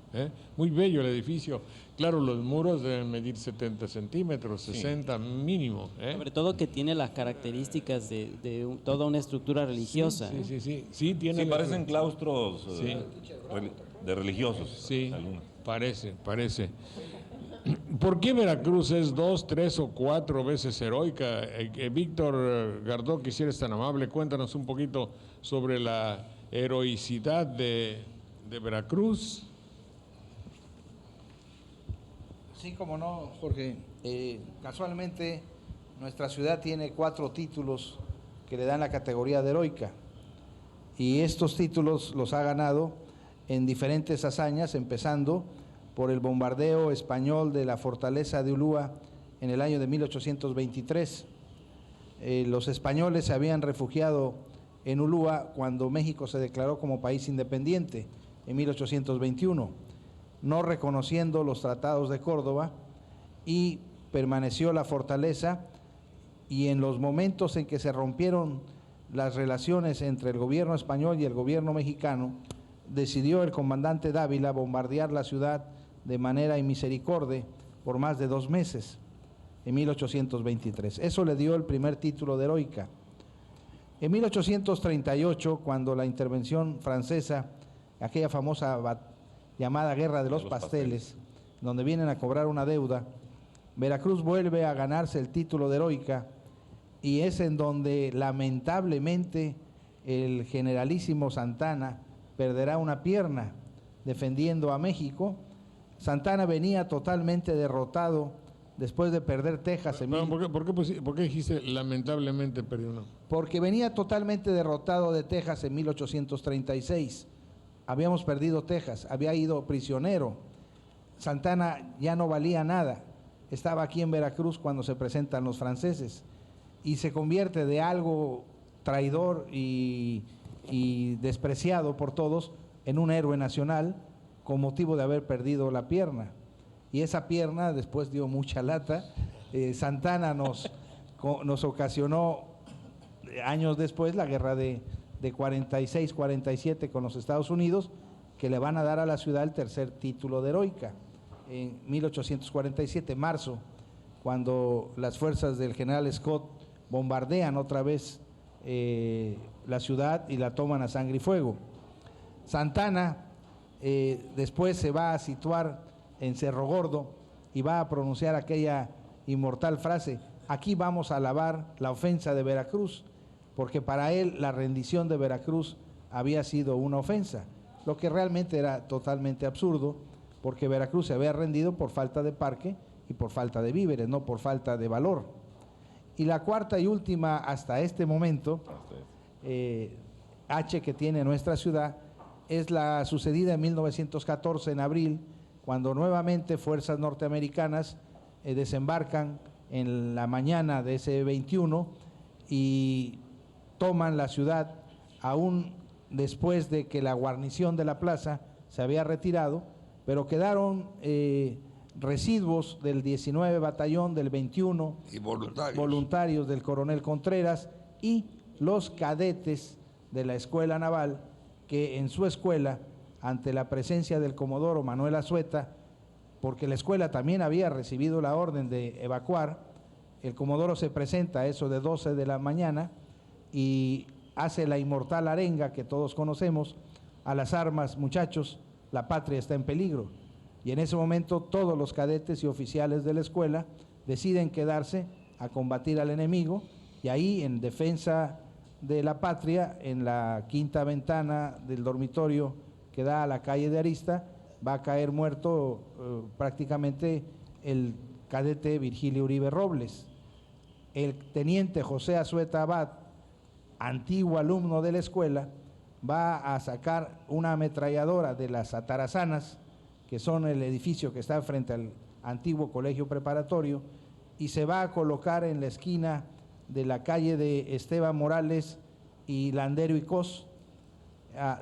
Muy bello el edificio. Claro, los muros deben medir 70 centímetros, 60 mínimo. Sobre todo que tiene las características de toda una estructura religiosa. Sí, tiene. Sí, parecen claustros de religiosos. Sí, parece. ¿Por qué Veracruz es 2, 3 o 4 veces heroica? Víctor Gardó, que si eres tan amable, cuéntanos un poquito sobre la heroicidad de Veracruz. Sí, como no, Jorge. Casualmente, nuestra ciudad tiene 4 títulos que le dan la categoría de heroica. Y estos títulos los ha ganado en diferentes hazañas, empezando por el bombardeo español de la fortaleza de Ulúa en el año de 1823. Los españoles se habían refugiado en Ulúa cuando México se declaró como país independiente en 1821, no reconociendo los tratados de Córdoba, y permaneció la fortaleza, y en los momentos en que se rompieron las relaciones entre el gobierno español y el gobierno mexicano, decidió el comandante Dávila bombardear la ciudad de manera inmisericordia por más de 2 meses, en 1823. Eso le dio el primer título de heroica. En 1838, cuando la intervención francesa, aquella famosa llamada Guerra de los Pasteles, donde vienen a cobrar una deuda, Veracruz vuelve a ganarse el título de heroica, y es en donde lamentablemente el generalísimo Santana perderá una pierna defendiendo a México. Santana venía totalmente derrotado después de perder Texas. ¿Por qué dijiste lamentablemente perdió uno? Porque venía totalmente derrotado de Texas en 1836. Habíamos perdido Texas, había ido prisionero. Santana ya no valía nada. Estaba aquí en Veracruz cuando se presentan los franceses y se convierte de algo traidor y despreciado por todos en un héroe nacional, con motivo de haber perdido la pierna. Y esa pierna después dio mucha lata. Santana nos ocasionó años después la guerra de 46-47 con los Estados Unidos, que le van a dar a la ciudad el tercer título de heroica. En 1847, marzo, cuando las fuerzas del general Scott bombardean otra vez la ciudad y la toman a sangre y fuego. Santana después se va a situar en Cerro Gordo y va a pronunciar aquella inmortal frase: aquí vamos a lavar la ofensa de Veracruz, porque para él la rendición de Veracruz había sido una ofensa, lo que realmente era totalmente absurdo, porque Veracruz se había rendido por falta de parque y por falta de víveres, no por falta de valor. Y la cuarta y última hasta este momento, H que tiene nuestra ciudad, es la sucedida en 1914, en abril, cuando nuevamente fuerzas norteamericanas desembarcan en la mañana de ese 21 y toman la ciudad aún después de que la guarnición de la plaza se había retirado, pero quedaron residuos del 19 Batallón, del 21, Y voluntarios. voluntarios del coronel Contreras y los cadetes de la Escuela Naval, que en su escuela, ante la presencia del comodoro Manuel Azueta, porque la escuela también había recibido la orden de evacuar, el comodoro se presenta a eso de 12 de la mañana y hace la inmortal arenga que todos conocemos: a las armas, muchachos, la patria está en peligro. Y en ese momento todos los cadetes y oficiales de la escuela deciden quedarse a combatir al enemigo, y ahí, en defensa de la patria, en la quinta ventana del dormitorio que da a la calle de Arista, va a caer muerto prácticamente el cadete Virgilio Uribe Robles. El teniente José Azueta Abad, antiguo alumno de la escuela, va a sacar una ametralladora de las atarazanas, que son el edificio que está frente al antiguo colegio preparatorio, y se va a colocar en la esquina de la calle de Esteban Morales y Landero y Cos,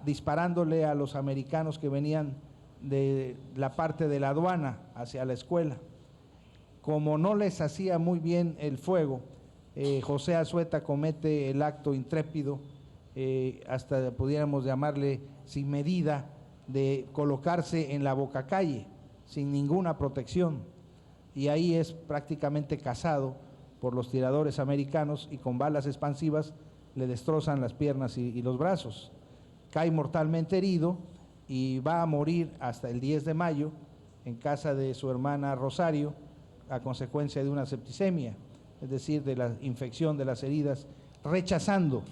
disparándole a los americanos que venían de la parte de la aduana hacia la escuela. Como no les hacía muy bien el fuego, José Azueta comete el acto intrépido, hasta pudiéramos llamarle sin medida, de colocarse en la bocacalle sin ninguna protección, y ahí es prácticamente cazado por los tiradores americanos y con balas expansivas le destrozan las piernas y los brazos. Cae mortalmente herido y va a morir hasta el 10 de mayo en casa de su hermana Rosario a consecuencia de una septicemia, es decir, de la infección de las heridas, rechazando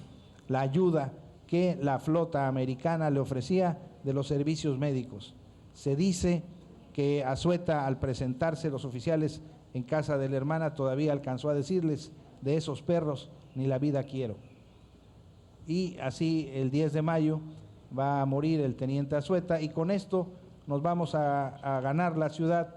la ayuda que la flota americana le ofrecía de los servicios médicos. Se dice que Azueta, al presentarse los oficiales en casa de la hermana, todavía alcanzó a decirles: de esos perros ni la vida quiero. Y así el 10 de mayo va a morir el teniente Azueta, y con esto nos vamos a ganar la ciudad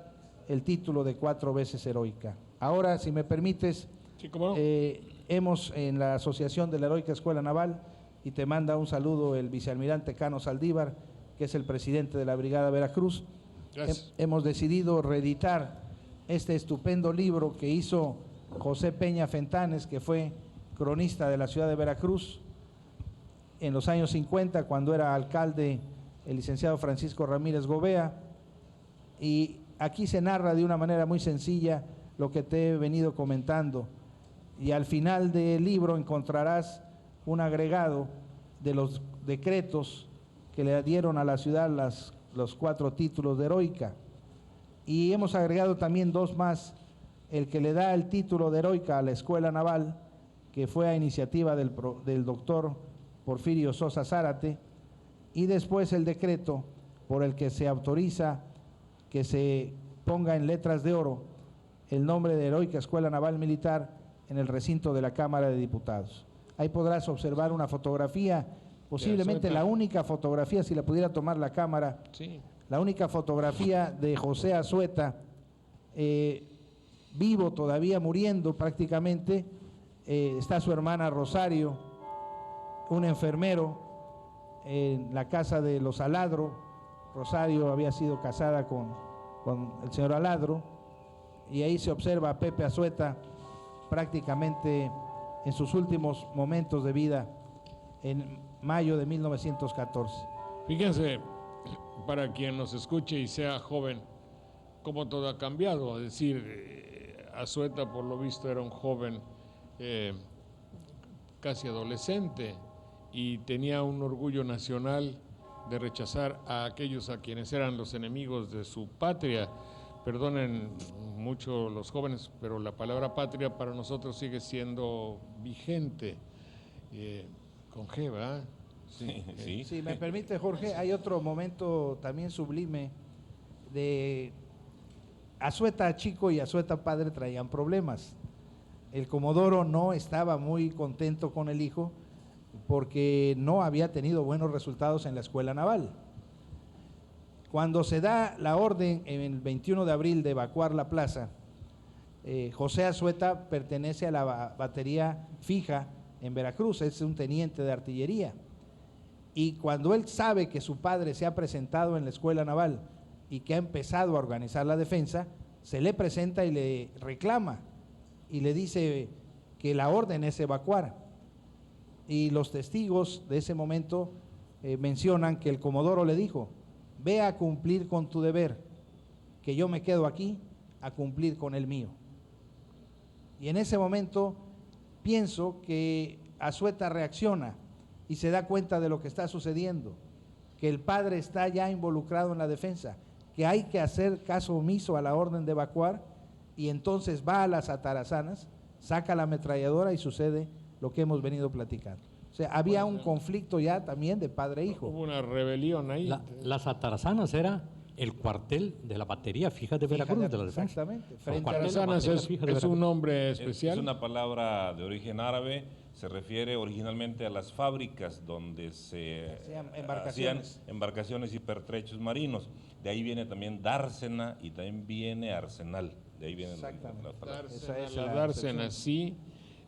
el título de 4 veces heroica. Ahora, si me permites, Sí, ¿cómo no? hemos en la Asociación de la Heroica Escuela Naval, y te manda un saludo el vicealmirante Cano Saldívar, que es el presidente de la Brigada Veracruz. Gracias. Hemos decidido reeditar este estupendo libro que hizo José Peña Fentanes, que fue cronista de la ciudad de Veracruz en los años 50, cuando era alcalde el licenciado Francisco Ramírez Gobea, y aquí se narra de una manera muy sencilla lo que te he venido comentando, y al final del libro encontrarás un agregado de los decretos que le dieron a la ciudad los 4 títulos de heroica, y hemos agregado también 2 más: el que le da el título de heroica a la Escuela Naval, que fue a iniciativa del doctor Porfirio Sosa Zárate, y después el decreto por el que se autoriza que se ponga en letras de oro el nombre de Heroica Escuela Naval Militar en el recinto de la Cámara de Diputados. Ahí podrás observar una fotografía, posiblemente la única fotografía, si la pudiera tomar la cámara, Sí. la única fotografía de José Azueta, vivo todavía, muriendo prácticamente. Está su hermana Rosario, un enfermero en la casa de los Aladro. Rosario había sido casada con el señor Aladro, y ahí se observa a Pepe Azueta prácticamente en sus últimos momentos de vida en mayo de 1914. Fíjense, para quien nos escuche y sea joven, cómo todo ha cambiado. Es decir, Azueta, por lo visto, era un joven casi adolescente, y tenía un orgullo nacional de rechazar a aquellos a quienes eran los enemigos de su patria. Perdonen mucho los jóvenes, pero la palabra patria para nosotros sigue siendo vigente, con G, ¿verdad? Sí, sí. Si me permite, Jorge, hay otro momento también sublime de Azueta chico y Azueta padre traían problemas. El comodoro no estaba muy contento con el hijo porque no había tenido buenos resultados en la escuela naval. Cuando se da la orden en el 21 de abril de evacuar la plaza, José Azueta pertenece a la batería fija en Veracruz, es un teniente de artillería. Y cuando él sabe que su padre se ha presentado en la escuela naval y que ha empezado a organizar la defensa, se le presenta y le reclama y le dice que la orden es evacuar. Y los testigos de ese momento mencionan que el comodoro le dijo: ve a cumplir con tu deber, que yo me quedo aquí a cumplir con el mío. Y en ese momento pienso que Azueta reacciona y se da cuenta de lo que está sucediendo, que el padre está ya involucrado en la defensa, que hay que hacer caso omiso a la orden de evacuar, y entonces va a las atarazanas, saca la ametralladora y sucede lo que hemos venido platicando. O sea, había un conflicto ya también de padre e hijo. Hubo una rebelión ahí. Las atarazanas era el cuartel de la batería fija de Veracruz, de la defensa. Exactamente. El Frente cuartel de la Atarazanas batería es fija de un Veracruz. nombre especial. Es una palabra de origen árabe, se refiere originalmente a las fábricas donde se Hacían embarcaciones. hacían embarcaciones y pertrechos marinos. De ahí viene también dársena y también viene arsenal. De ahí viene Exactamente. la palabra. Esa es La la dársena, sí,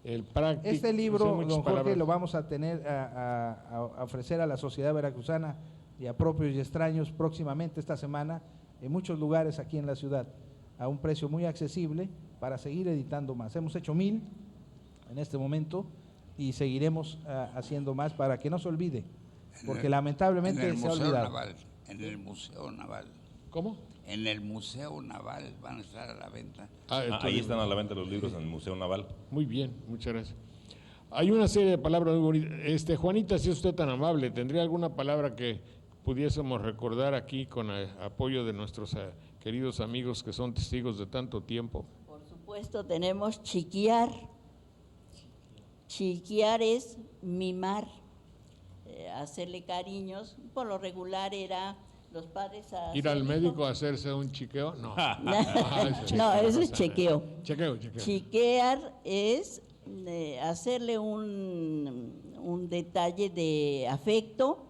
el práctico. Este son libro, muchas don Jorge, palabras. lo vamos a tener a ofrecer a la sociedad veracruzana y a propios y extraños próximamente esta semana en muchos lugares aquí en la ciudad a un precio muy accesible para seguir editando más. Hemos hecho 1000 en este momento y seguiremos haciendo más para que no se olvide, porque lamentablemente en el se ha Museo olvidado. Naval, en el Museo Naval. ¿Cómo? En el Museo Naval van a estar a la venta. Ahí están a la venta los libros en el Museo Naval. Muy bien, muchas gracias. Hay una serie de palabras muy bonitas. Juanita, si es usted tan amable, ¿tendría alguna palabra que pudiésemos recordar aquí con el apoyo de nuestros queridos amigos que son testigos de tanto tiempo? Por supuesto, tenemos chiquear. Chiquear es mimar, hacerle cariños. Por lo regular era los padres a ¿Ir su al hijo. médico a hacerse un chiqueo? No. No, eso es chequeo. Chequeo. Chiquear es hacerle un detalle de afecto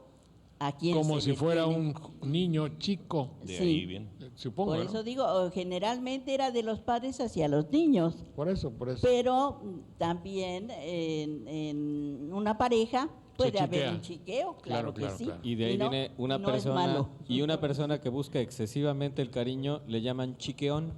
a quien Como se si le fuera tiene. un niño chico, De Sí. ahí viene. supongo. Por ¿no? eso digo, generalmente era de los padres hacia los niños, Por eso. pero también en una pareja puede haber chiquea. un chiqueo, Claro, claro, que claro, sí. claro. Y de ahí no- viene una no es persona, malo. y una persona que busca excesivamente el cariño le llaman chiqueón.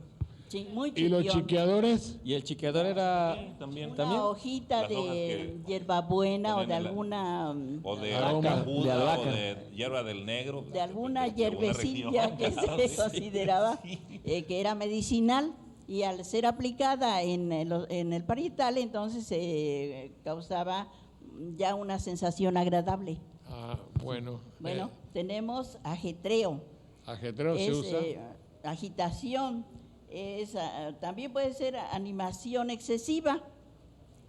Sí, muy ¿Y los chiquión. chiqueadores? Y el chiqueador era También. Una hojita Las hojas de que hierbabuena o ponen de en la- alguna O de Aroma. alcajuda, De o albahaca. de hierba del negro. de alguna de hierbecilla región. que se consideraba que era medicinal, y al ser aplicada en el parietal, entonces causaba ya una sensación agradable. Bueno. Bueno, tenemos ajetreo. Ajetreo se Es usa. agitación, también puede ser animación excesiva.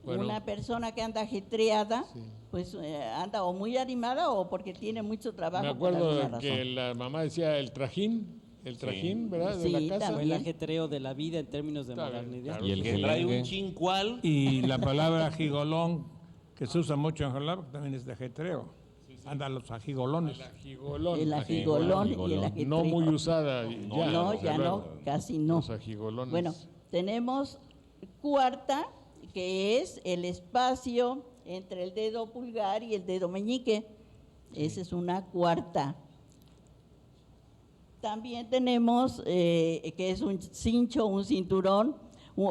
Bueno. Una persona que anda ajetreada, pues anda o muy animada o porque tiene mucho trabajo. Me por acuerdo alguna que razón. la mamá decía el trajín, ¿verdad? De Sí, la casa. O el ajetreo de la vida en términos de Está bien, modernidad. claro. y el Que trae un gelengue. chincual. Y la palabra gigolón, que se usa mucho en Jalapa, también es de ajetreo. Andan los ajigolones. Ajigolón. El ajigolón y el ajetreo. No muy usada ya. No, desde ya no, luego. casi no. Los ajigolones. Bueno, tenemos cuarta, que es el espacio entre el dedo pulgar y el dedo meñique. Esa es una cuarta. También tenemos que es un cincho, un cinturón,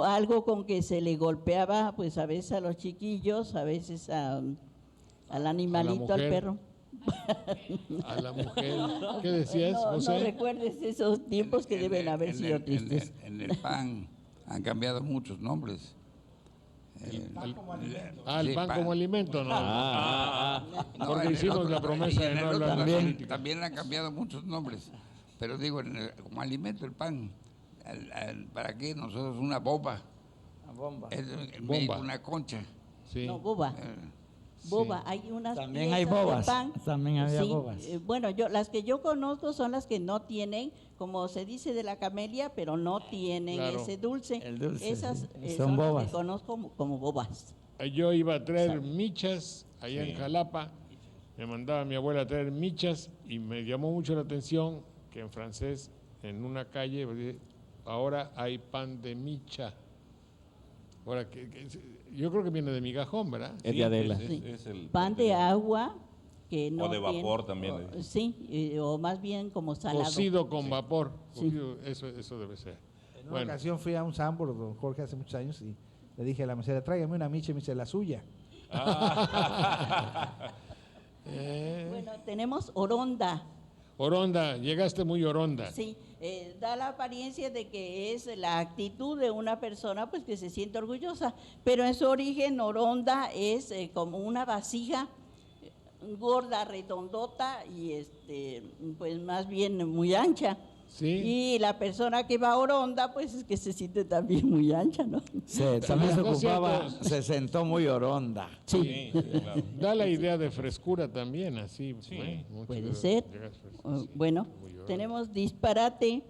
algo con que se le golpeaba, pues a veces a los chiquillos, a veces al animalito, al mujer. perro. A la mujer. ¿Qué decías, No José? recuerdes esos tiempos que En- deben en- haber en sido el- tristes. En el pan han cambiado muchos nombres. El pan Sí, como alimento, ¿no? No, Porque en el hicimos otro- la promesa y en de no el otro hablar de también, política. también han cambiado muchos nombres. Pero digo, como alimento el pan, ¿para qué? Nosotros una boba. La bomba. Es Bomba. una concha. Sí. No, boba. Boba, hay unas También hay piezas de bobas, pan. también había Sí, bobas. bueno, las que yo conozco son las que no tienen, como se dice de la camelia, pero no tienen Claro. ese dulce. El dulce, Esas sí. son Son las bobas. que conozco como bobas. Yo iba a traer michas allá en Jalapa. Me mandaba mi abuela a traer michas y me llamó mucho la atención que en francés, en una calle, ahora hay pan de micha. Ahora, yo creo que viene de migajón, ¿verdad? Es de Adela. Es el Pan de agua que no O de vapor tiene- también. sí, o más bien como salado. Cocido con vapor. Sí. Cocido, eso debe ser. En una Bueno, ocasión fui a un Sambor, don Jorge, hace muchos años, y le dije a la mesera, tráigame una micha, y me dice, la suya. Bueno, tenemos oronda. Oronda, llegaste muy oronda. Sí, da la apariencia de que es la actitud de una persona pues que se siente orgullosa, pero en su origen oronda es como una vasija gorda, redondota y pues más bien muy ancha. Sí. Y la persona que va a oronda pues es que se siente también muy ancha, ¿no? También se No es ocupaba, cierto. se sentó muy oronda. Sí, sí, claro. Da la idea de frescura también, así. Sí. Mucho Puede de- ser. llegas fresco, sí, Bueno, muy oronda. tenemos disparate.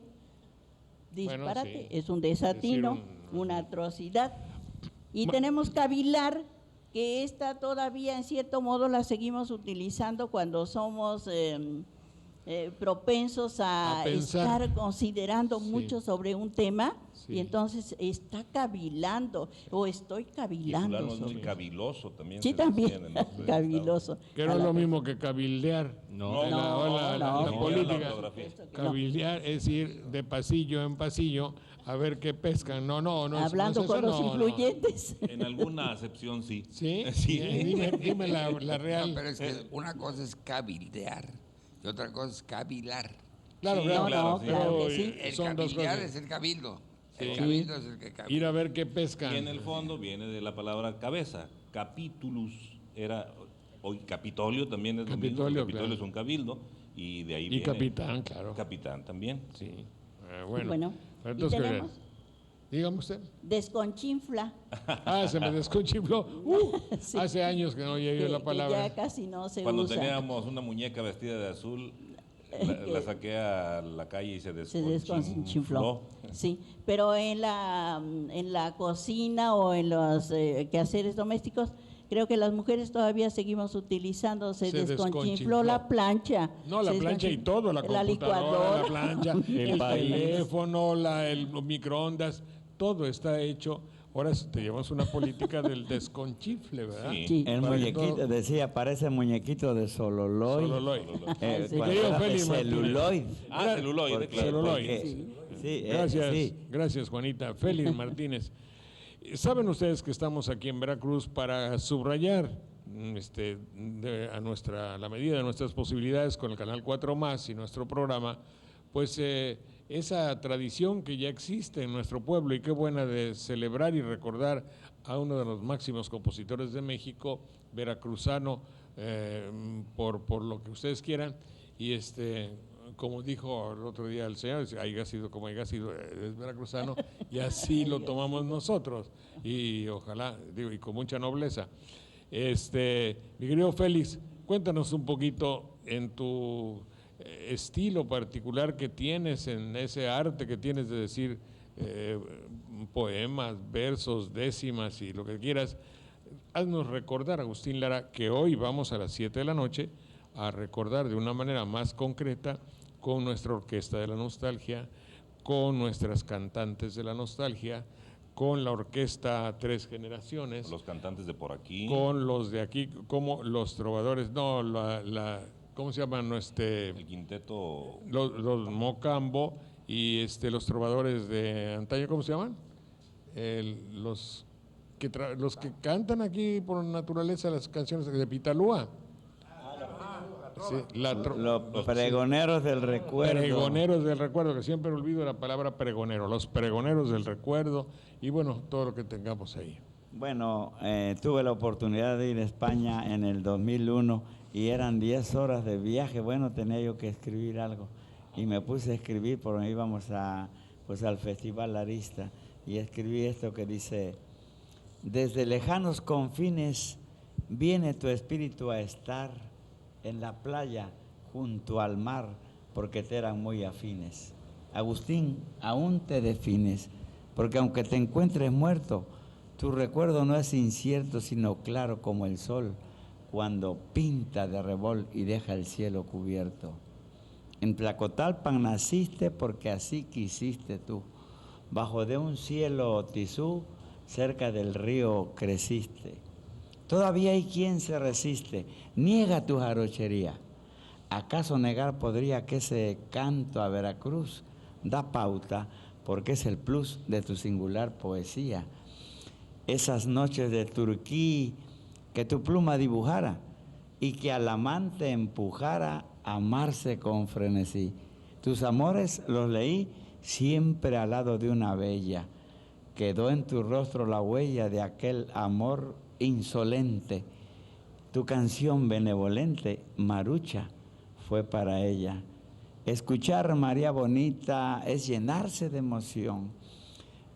Bueno, Disparate sí. es un desatino, Decir una atrocidad. Y tenemos cavilar, que esta todavía en cierto modo la seguimos utilizando cuando somos propensos a A pensar. estar considerando Sí. mucho sobre un tema, Sí. y entonces está cavilando o estoy Y cavilando fulano es muy sobre. caviloso también. Sí, se decía también, en el norte del caviloso. Que no A es la lo per- mismo que cabildear. No. En la, o la no, política. la ortografía. Cabildear es ir de pasillo en pasillo a ver qué pescan. No, Hablando no es con eso, los no. influyentes. En alguna acepción sí. ¿Sí? Sí. Dime la No, real. pero es que una cosa es cabildear y otra cosa es cavilar. Claro, Sí, claro, claro, sí. claro que sí. El Son dos cabildear cosas. es el cabildo. Sí. El cabildo es el que cabilda. Ir a ver qué pescan. Y en el fondo viene de la palabra cabeza. Capitulus era, hoy Capitolio también es lo mismo. Capitolio, Capitolio claro. es un cabildo y de ahí Y viene. capitán, claro. Capitán también. Sí. Bueno. Bueno, Pero y entonces, tenemos dígame usted. desconchinfla. Se me desconchifló. Sí. Hace años que no oí la que palabra. ya casi no se Cuando usa. teníamos una muñeca vestida de azul, la saqué a la calle y se Se desconchinfló. desconchinfló. Sí, pero en la cocina o en los quehaceres domésticos, creo que las mujeres todavía seguimos utilizando, se desconchinfló desconchinfló. la plancha. No, la se plancha y desconchin- todo, la computadora, licuadora. la plancha, el país. teléfono, el microondas, todo está hecho. Ahora tenemos una política del desconchifle, ¿verdad? Sí. Sí. El Para que muñequito, todo- decía, parece muñequito de Sololoy. Sololoy. Sí. Cuando Querido era de Félix Martínez. celuloid. Celuloide, Porque- claro. Celuloide. porque- sí, Gracias, sí. gracias Juanita. Félix Martínez. Saben ustedes que estamos aquí en Veracruz para subrayar a la medida de nuestras posibilidades con el Canal 4 Más y nuestro programa, pues esa tradición que ya existe en nuestro pueblo y qué buena de celebrar y recordar a uno de los máximos compositores de México, veracruzano, por lo que ustedes quieran, y como dijo el otro día el señor, haya sido como haya sido, es veracruzano, y así lo tomamos nosotros, y ojalá, digo, y con mucha nobleza. Mi querido Félix, cuéntanos un poquito en tu estilo particular que tienes, en ese arte que tienes de decir poemas, versos, décimas y lo que quieras. Haznos recordar, Agustín Lara, que hoy vamos a las 7 de la noche a recordar de una manera más concreta con nuestra Orquesta de la Nostalgia, con nuestras cantantes de la nostalgia, con la Orquesta Tres Generaciones, Los cantantes de por aquí. con los de aquí, como los trovadores, no, ¿cómo se llaman? El quinteto. Los Mocambo y los trovadores de antaño, ¿cómo se llaman? Los que cantan aquí por naturaleza las canciones de Pitalúa. Sí, Los pregoneros del recuerdo. Pregoneros del recuerdo, que siempre olvido la palabra pregonero, los pregoneros del recuerdo y bueno, todo lo que tengamos ahí. Bueno, tuve la oportunidad de ir a España en el 2001 y eran 10 horas de viaje. Bueno, tenía yo que escribir algo y me puse a escribir porque íbamos al Festival Arista y escribí esto que dice: desde lejanos confines viene tu espíritu a estar en la playa junto al mar porque te eran muy afines. Agustín, aún te defines, porque aunque te encuentres muerto, tu recuerdo no es incierto, sino claro como el sol, cuando pinta de revol y deja el cielo cubierto. En Tlacotalpan naciste porque así quisiste tú. Bajo de un cielo tisú, cerca del río creciste. Todavía hay quien se resiste, niega tu jarochería. ¿Acaso negar podría que ese canto a Veracruz da pauta porque es el plus de tu singular poesía? Esas noches de Turquí que tu pluma dibujara y que al amante empujara a amarse con frenesí. Tus amores los leí siempre al lado de una bella. Quedó en tu rostro la huella de aquel amor insolente. Tu canción benevolente, Marucha, fue para ella. Escuchar María Bonita es llenarse de emoción.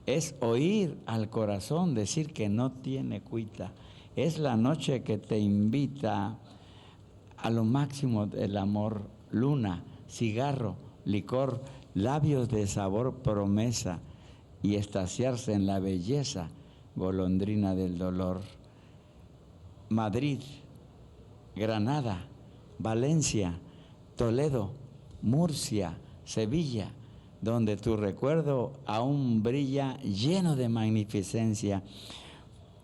Es oír al corazón decir que no tiene cuita. Es la noche que te invita a lo máximo del amor. Luna, cigarro, licor, labios de sabor, promesa y estaciarse en la belleza, golondrina del dolor. Madrid, Granada, Valencia, Toledo, Murcia, Sevilla, donde tu recuerdo aún brilla lleno de magnificencia.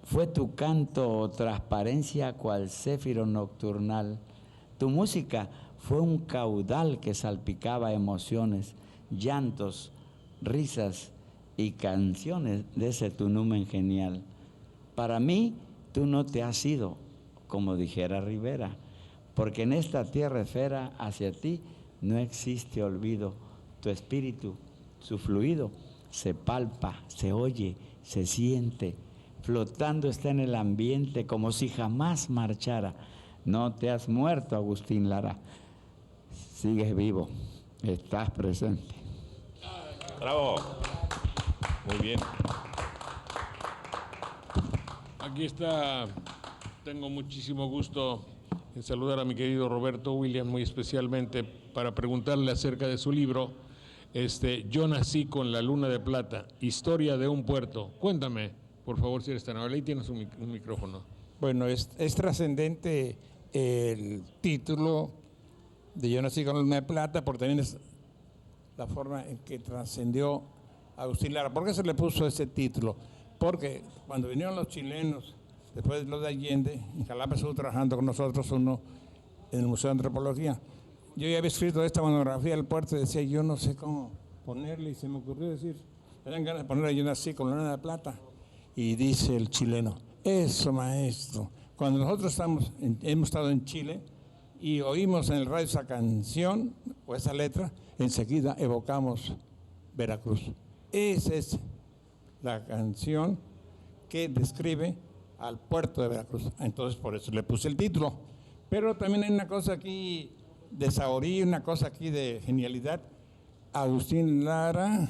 Fue tu canto transparencia cual céfiro nocturnal. Tu música fue un caudal que salpicaba emociones, llantos, risas y canciones de ese tu numen genial. Para mí, tú no te has ido, como dijera Rivera, porque en esta tierra esfera hacia ti no existe olvido. Tu espíritu, su fluido, se palpa, se oye, se siente, flotando está en el ambiente como si jamás marchara. No te has muerto, Agustín Lara. Sigues vivo, estás presente. ¡Bravo! Muy bien. Aquí está, tengo muchísimo gusto en saludar a mi querido Roberto William, muy especialmente para preguntarle acerca de su libro, Yo nací con la luna de plata, historia de un puerto. Cuéntame, por favor, si eres tan amable. Ahí tienes un micrófono. Bueno, es trascendente el título de Yo nací con la luna de plata, porque también es la forma en que trascendió Agustín Lara. ¿Por qué se le puso ese título? Porque cuando vinieron los chilenos, después de los de Allende, en Jalapa estuvo trabajando con nosotros uno en el Museo de Antropología. Yo ya había escrito esta monografía del puerto y decía, yo no sé cómo ponerle, y se me ocurrió decir, me dan ganas de ponerle Yo nací con la luna de plata. Y dice el chileno, eso maestro, cuando nosotros hemos estado en Chile y oímos en el radio esa canción o esa letra, enseguida evocamos Veracruz. Esa es la canción que describe al puerto de Veracruz. Entonces por eso le puse el título. Pero también hay una cosa aquí de saorí, una cosa aquí de genialidad. Agustín Lara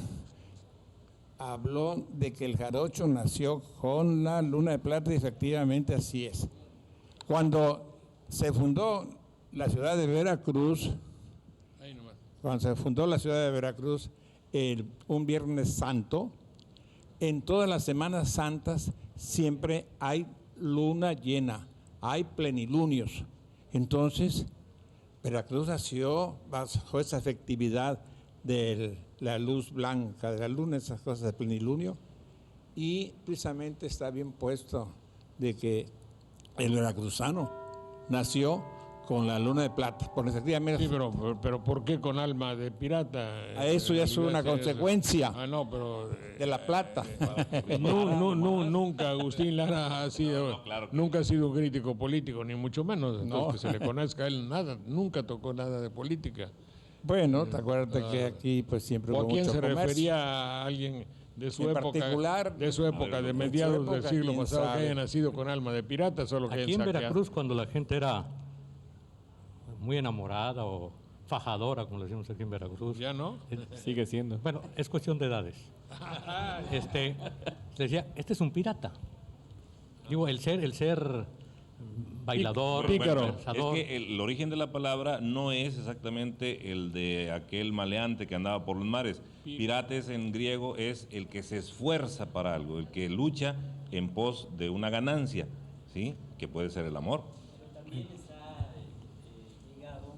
habló de que el jarocho nació con la luna de plata y efectivamente así es. Cuando se fundó la ciudad de Veracruz, un Viernes Santo, en todas las Semanas Santas siempre hay luna llena, hay plenilunios. Entonces, Veracruz nació bajo esa efectividad de la luz blanca de la luna, esas cosas de plenilunio, y precisamente está bien puesto de que el veracruzano nació con la luna de plata, porque efectivamente... Sí, pero ¿por qué con alma de pirata? Eso ya es una consecuencia de la plata. Nunca Agustín Lara ha sido, nunca ha sido un crítico político, ni mucho menos, entonces que se le conozca a él nada, nunca tocó nada de política. Bueno, te acuerdas que aquí pues siempre hubo ¿O a quién mucho se comercio? refería a alguien de su En época, particular, de mediados del siglo quién pasado, sabe. que haya nacido con alma de pirata, solo que Aquí hayan en saqueado? Veracruz, cuando la gente era muy enamorada o fajadora, como le decimos aquí en Veracruz. ¿Ya no? Sigue siendo. Bueno, es cuestión de edades. Decía, este es un pirata. Digo, el ser bailador, Pícaro. pensador. Es que el origen de la palabra no es exactamente el de aquel maleante que andaba por los mares. Pirates en griego es el que se esfuerza para algo, el que lucha en pos de una ganancia, ¿sí? Que puede ser el amor. También está ligado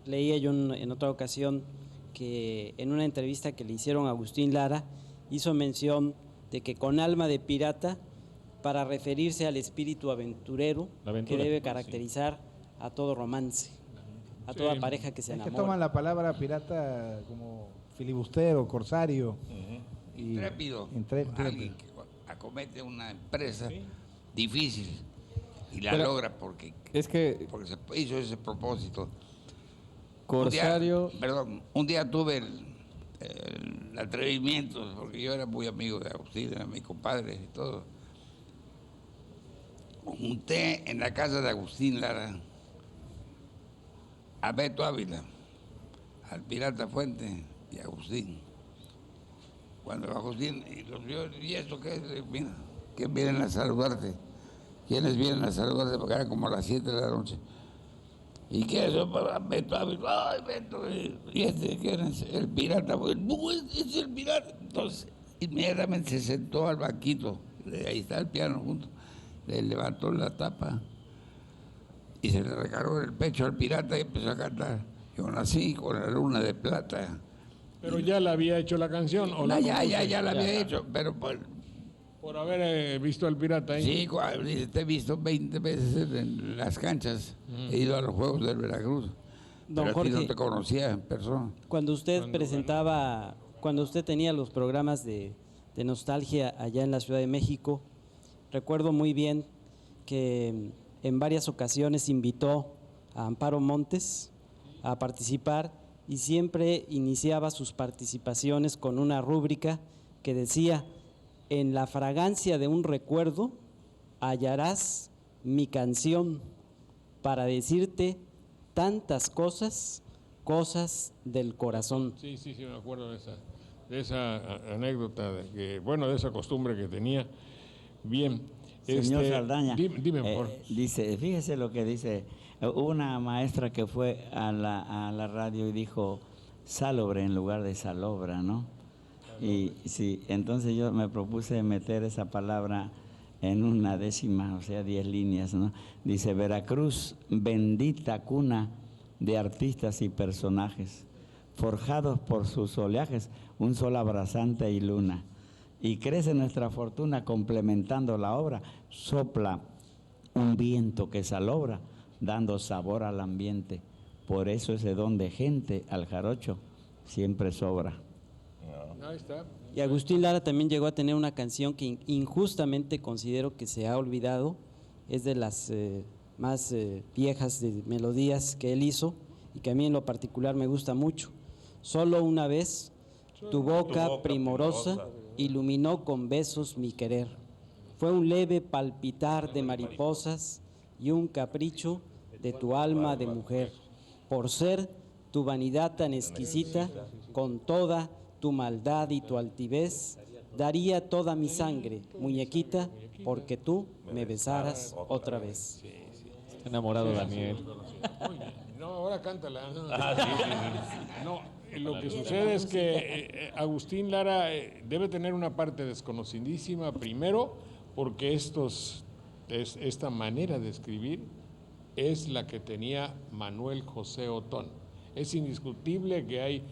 leía yo en otra ocasión que en una entrevista que le hicieron a Agustín Lara, hizo mención de que con alma de pirata, para referirse al espíritu aventurero La aventura. que debe caracterizar a todo romance, a Sí. toda pareja que se Es que enamora. toman la palabra pirata como filibustero, corsario. y Intrépido. intrépido. Alguien que acomete una empresa difícil y la Pero logra porque Es que se hizo ese propósito. Corsario, Un día tuve el atrevimiento, porque yo era muy amigo de Agustín, era mi compadre y todo. Junté en la casa de Agustín Lara a Beto Ávila, al Pirata Fuente y a Agustín. Cuando Agustín y los vio, ¿y esto qué es? Mira, ¿quién vienen a saludarte? ¿Quiénes vienen a saludarte? Porque eran como las 7 de la noche. ¿Y qué es eso? Beto Ávila, ay, Beto, ¿y este quién es? El pirata. No, es el pirata. Entonces, inmediatamente se sentó al banquito, ahí está el piano junto, le levantó la tapa y se le recargó en el pecho al pirata y empezó a cantar. Yo nací con la luna de plata. Pero ya la había hecho la canción. ¿O la Ya compuso? la había hecho, pero pues, Por haber visto al pirata ahí. sí, te he visto 20 veces en las canchas, he ido a los Juegos del Veracruz, Don pero a ti Jorge, no te conocía en persona. cuando usted cuando usted tenía los programas de nostalgia allá en la Ciudad de México, recuerdo muy bien que en varias ocasiones invitó a Amparo Montes a participar y siempre iniciaba sus participaciones con una rúbrica que decía: en la fragancia de un recuerdo hallarás mi canción para decirte tantas cosas, cosas del corazón. Sí, me acuerdo de esa anécdota, de esa costumbre que tenía. Bien. Señor Saldaña, Dime, por favor. dice, fíjese lo que dice, hubo una maestra que fue a la radio y dijo salobre en lugar de salobra, ¿no? Y sí, entonces yo me propuse meter esa palabra en una décima, o sea, 10 líneas, ¿no? Dice: Veracruz, bendita cuna de artistas y personajes, forjados por sus oleajes, un sol abrasante y luna. Y crece nuestra fortuna complementando la obra, sopla un viento que salobra, dando sabor al ambiente. Por eso ese don de gente al jarocho siempre sobra. Ahí está. Y Agustín Lara también llegó a tener una canción que injustamente considero que se ha olvidado, es de las más viejas de melodías que él hizo y que a mí en lo particular me gusta mucho. Solo una vez tu boca primorosa iluminó con besos mi querer. Fue un leve palpitar de mariposas y un capricho de tu alma de mujer. Por ser tu vanidad tan exquisita, con toda tu maldad y tu altivez, daría toda mi sangre, muñequita, porque tú me besaras otra vez. está enamorado Daniel. No, ahora cántala. No, lo que sucede es que Agustín Lara debe tener una parte desconocidísima, primero, porque esta manera de escribir es la que tenía Manuel José Otón. Es indiscutible que hay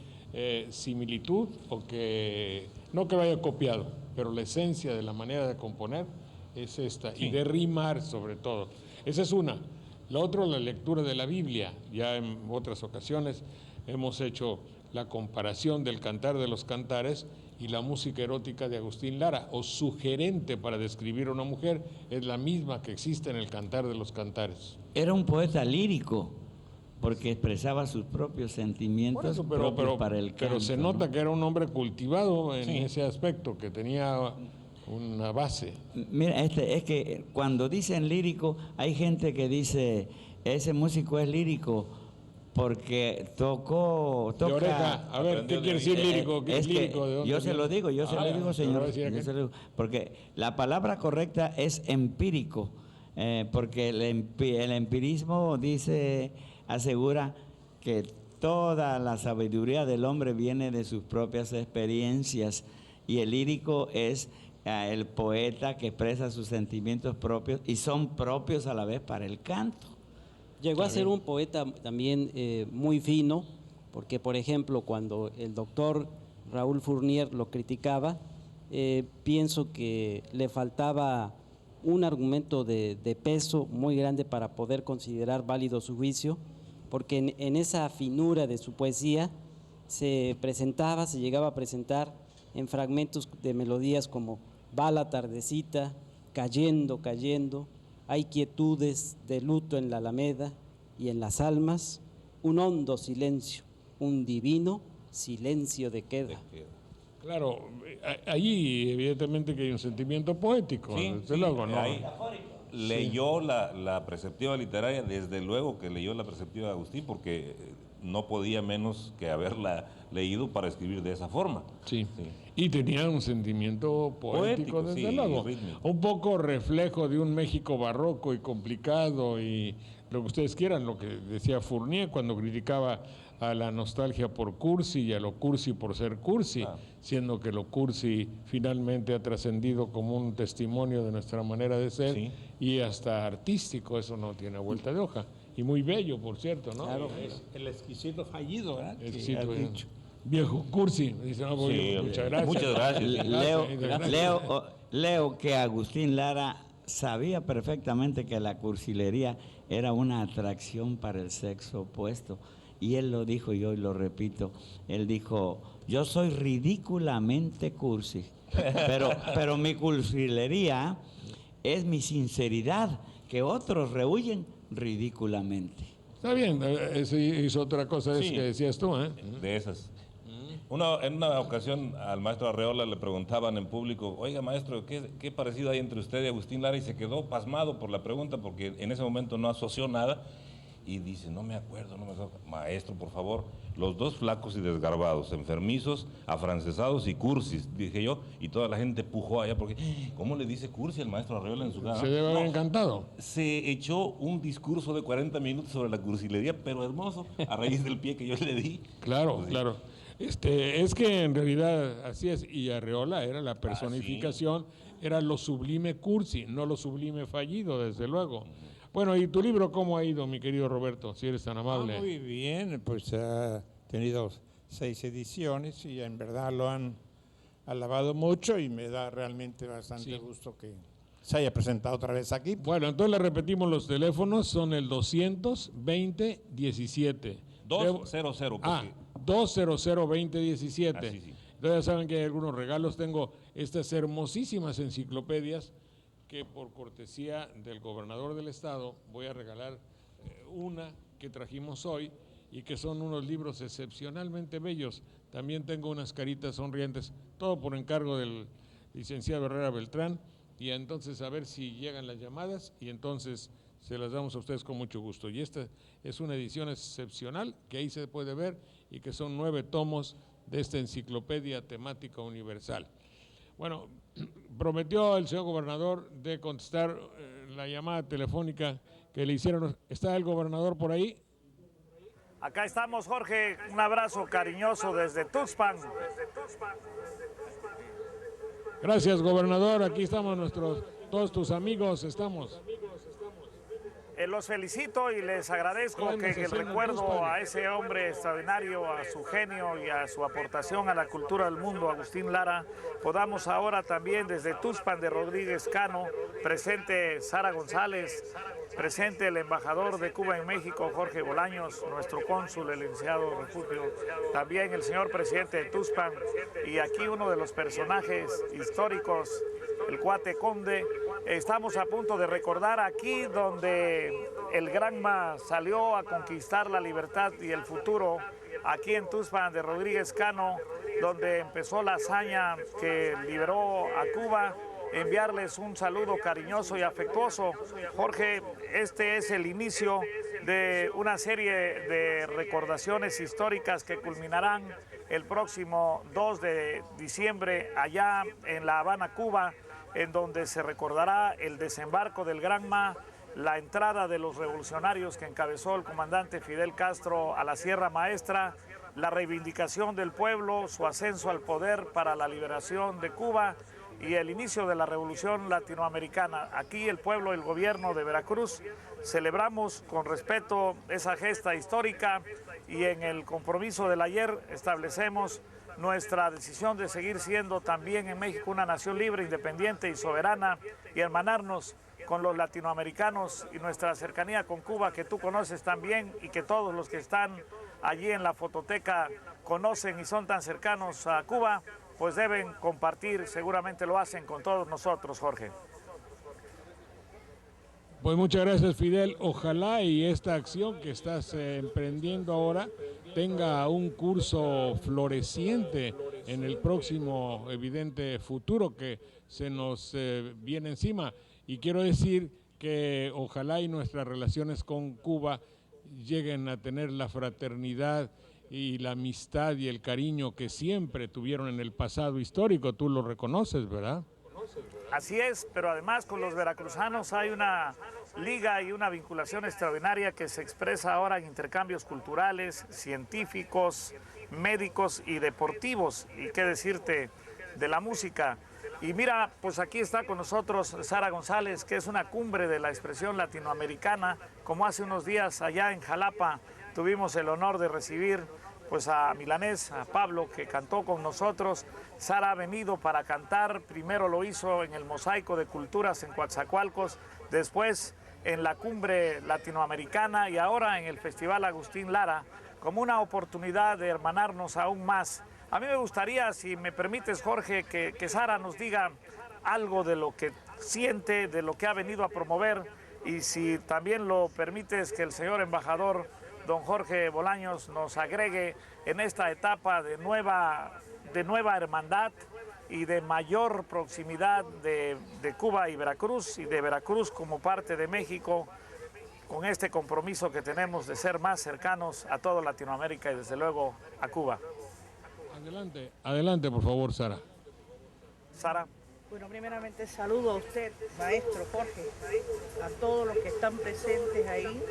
similitud, o que no que lo haya copiado, pero la esencia de la manera de componer es esta, y de rimar sobre todo. Esa es una. La otra, la lectura de la Biblia. Ya en otras ocasiones hemos hecho la comparación del Cantar de los Cantares y la música erótica de Agustín Lara, o sugerente para describir a una mujer, es la misma que existe en el Cantar de los Cantares. Era un poeta lírico, porque expresaba sus propios sentimientos Por eso, propios para el canto. pero se nota que era un hombre cultivado en ese aspecto, que tenía una base. Mira, es que cuando dicen lírico, hay gente que dice, ese músico es lírico porque toca... De oreja. A ver, ¿qué quiere decir lírico? ¿Qué es lírico? ¿De dónde yo se viene? lo digo, señor. te lo voy a decir Yo aquí. se lo digo, porque la palabra correcta es empírico, porque el empirismo asegura que toda la sabiduría del hombre viene de sus propias experiencias, y el lírico es el poeta que expresa sus sentimientos propios y son propios a la vez para el canto. Llegó a ser un poeta también muy fino, porque por ejemplo cuando el doctor Raúl Fournier lo criticaba, pienso que le faltaba un argumento de peso muy grande para poder considerar válido su juicio, porque en esa finura de su poesía se llegaba a presentar en fragmentos de melodías como va la tardecita, cayendo, cayendo, hay quietudes de luto en la alameda y en las almas, un hondo silencio, un divino silencio de queda. Claro, ahí evidentemente que hay un sentimiento poético, Sí, desde sí, luego, ¿no? ahí leyó la perspectiva literaria, desde luego que leyó la perspectiva de Agustín, porque no podía menos que haberla leído para escribir de esa forma. Sí. Y tenía un sentimiento poético, desde luego. rítmico. Un poco reflejo de un México barroco y complicado y lo que ustedes quieran, lo que decía Fournier cuando criticaba a la nostalgia por cursi y a lo cursi por ser cursi, siendo que lo cursi finalmente ha trascendido como un testimonio de nuestra manera de ser y hasta artístico, eso no tiene vuelta de hoja. Y muy bello, por cierto, ¿no? Claro, el exquisito fallido, ¿verdad? Que Exquisito, has dicho. Viejo cursi, dice, no, muchas gracias. Muchas gracias. Leo que Agustín Lara sabía perfectamente que la cursilería era una atracción para el sexo opuesto. Y él lo dijo, y hoy lo repito, él dijo, yo soy ridículamente cursi, pero mi cursilería es mi sinceridad, que otros rehuyen ridículamente. Está bien, eso hizo otra cosa Sí. que decías tú, ¿eh? De esas. En una ocasión al maestro Arreola le preguntaban en público, oiga maestro, ¿qué parecido hay entre usted y Agustín Lara? Y se quedó pasmado por la pregunta porque en ese momento no asoció nada y dice, no me acuerdo. Maestro, por favor, los dos flacos y desgarbados, enfermizos, afrancesados y cursis, dije yo, y toda la gente pujó allá porque, ¿cómo le dice cursi al maestro Arreola en su casa? Se debe haber encantado. Se echó un discurso de 40 minutos sobre la cursilería, pero hermoso, a raíz del pie que yo le di. Claro, Pues sí. claro. Es que en realidad así es, y Arreola era la personificación, era lo sublime cursi, no lo sublime fallido, desde luego. Bueno, ¿y tu libro cómo ha ido, mi querido Roberto, si eres tan amable? Muy bien, pues ha tenido 6 ediciones y en verdad lo han alabado mucho y me da realmente bastante gusto que se haya presentado otra vez aquí. Bueno, entonces le repetimos los teléfonos, son el 220-17. 200, porque 200-2017. sí. Entonces ya saben que hay algunos regalos. Tengo estas hermosísimas enciclopedias que por cortesía del gobernador del estado voy a regalar una que trajimos hoy y que son unos libros excepcionalmente bellos. También tengo unas caritas sonrientes, todo por encargo del licenciado Herrera Beltrán, y entonces a ver si llegan las llamadas y entonces se las damos a ustedes con mucho gusto. Y esta es una edición excepcional que ahí se puede ver y que son 9 tomos de esta enciclopedia temática universal. Bueno, prometió el señor gobernador de contestar la llamada telefónica que le hicieron. ¿Está el gobernador por ahí? Acá estamos, Jorge, un abrazo cariñoso desde Tuxpan. Gracias, gobernador. Aquí estamos todos tus amigos, estamos. Los felicito y les agradezco Bueno, que en se el hacen recuerdo Tuxpan. a ese hombre extraordinario, a su genio y a su aportación a la cultura del mundo, Agustín Lara, podamos ahora también desde Tuxpan de Rodríguez Cano, presente Sara González, presente el embajador de Cuba en México, Jorge Bolaños, nuestro cónsul, el licenciado Refugio, también el señor presidente de Tuxpan, y aquí uno de los personajes históricos, el cuate Conde. Estamos a punto de recordar aquí donde el Granma salió a conquistar la libertad y el futuro, aquí en Tuxpan de Rodríguez Cano, donde empezó la hazaña que liberó a Cuba. Enviarles un saludo cariñoso y afectuoso. Jorge, este es el inicio de una serie de recordaciones históricas que culminarán el próximo 2 de diciembre allá en La Habana, Cuba, en donde se recordará el desembarco del Granma, la entrada de los revolucionarios que encabezó el comandante Fidel Castro a la Sierra Maestra, la reivindicación del pueblo, su ascenso al poder para la liberación de Cuba y el inicio de la revolución latinoamericana. Aquí el pueblo y el gobierno de Veracruz celebramos con respeto esa gesta histórica y en el compromiso del ayer establecemos nuestra decisión de seguir siendo también en México una nación libre, independiente y soberana y hermanarnos con los latinoamericanos y nuestra cercanía con Cuba, que tú conoces también y que todos los que están allí en la fototeca conocen y son tan cercanos a Cuba, pues deben compartir, seguramente lo hacen con todos nosotros, Jorge. Pues muchas gracias, Fidel. Ojalá y esta acción que estás emprendiendo ahora tenga un curso floreciente en el próximo evidente futuro que se nos viene encima. Y quiero decir que ojalá y nuestras relaciones con Cuba lleguen a tener la fraternidad y la amistad y el cariño que siempre tuvieron en el pasado histórico. Tú lo reconoces, ¿verdad? Así es, pero además con los veracruzanos hay una liga y una vinculación extraordinaria que se expresa ahora en intercambios culturales, científicos, médicos y deportivos. Y qué decirte de la música. Y mira, pues aquí está con nosotros Sara González, que es una cumbre de la expresión latinoamericana. Como hace unos días allá en Jalapa tuvimos el honor de recibir pues a Milanés, a Pablo, que cantó con nosotros. Sara ha venido para cantar, primero lo hizo en el Mosaico de Culturas en Coatzacoalcos, después en la cumbre latinoamericana y ahora en el Festival Agustín Lara, como una oportunidad de hermanarnos aún más. A mí me gustaría, si me permites, Jorge, que Sara nos diga algo de lo que siente, de lo que ha venido a promover, y si también lo permites, que el señor embajador don Jorge Bolaños nos agregue en esta etapa de nueva hermandad y de mayor proximidad de Cuba y Veracruz, y de Veracruz como parte de México, con este compromiso que tenemos de ser más cercanos a toda Latinoamérica y desde luego a Cuba. Adelante, adelante por favor, Sara. Sara. Bueno, primeramente saludo a usted, maestro Jorge, a todos los que están presentes ahí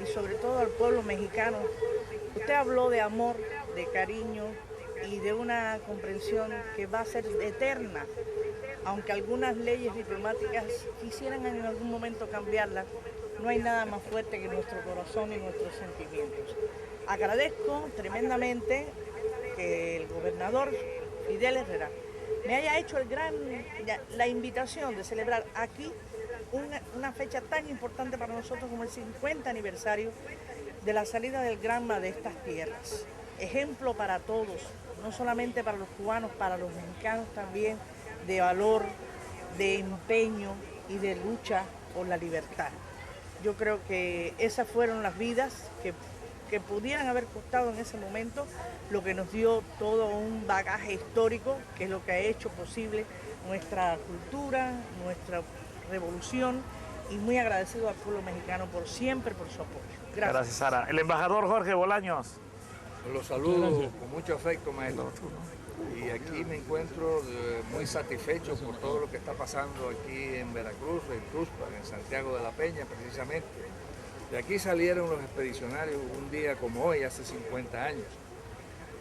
y sobre todo al pueblo mexicano. Usted habló de amor, de cariño y de una comprensión que va a ser eterna, aunque algunas leyes diplomáticas quisieran en algún momento cambiarlas. No hay nada más fuerte que nuestro corazón y nuestros sentimientos. Agradezco tremendamente que el gobernador Fidel Herrera me haya hecho la invitación de celebrar aquí una fecha tan importante para nosotros como el 50 aniversario de la salida del Granma de estas tierras. Ejemplo para todos, no solamente para los cubanos, para los mexicanos también, de valor, de empeño y de lucha por la libertad. Yo creo que esas fueron las vidas que pudieran haber costado en ese momento, lo que nos dio todo un bagaje histórico, que es lo que ha hecho posible nuestra cultura, nuestra revolución, y muy agradecido al pueblo mexicano por siempre, por su apoyo. Gracias. Gracias, Sara. El embajador Jorge Bolaños. Los saludo con mucho afecto, maestro. Y aquí me encuentro muy satisfecho por todo lo que está pasando aquí en Veracruz, en Tuxpan, en Santiago de la Peña, precisamente. De aquí salieron los expedicionarios un día como hoy, hace 50 años.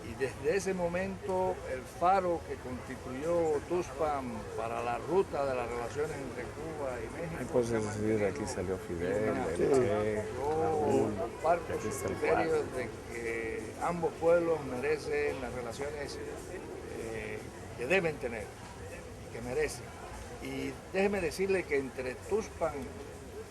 Y desde ese momento el faro que constituyó Tuxpan para la ruta de las relaciones entre Cuba y México. Pues es decir, aquí salió Fidel, yo comparto sus criterios de que ambos pueblos merecen las relaciones que deben tener, que merecen. Y déjeme decirle que entre Tuxpan,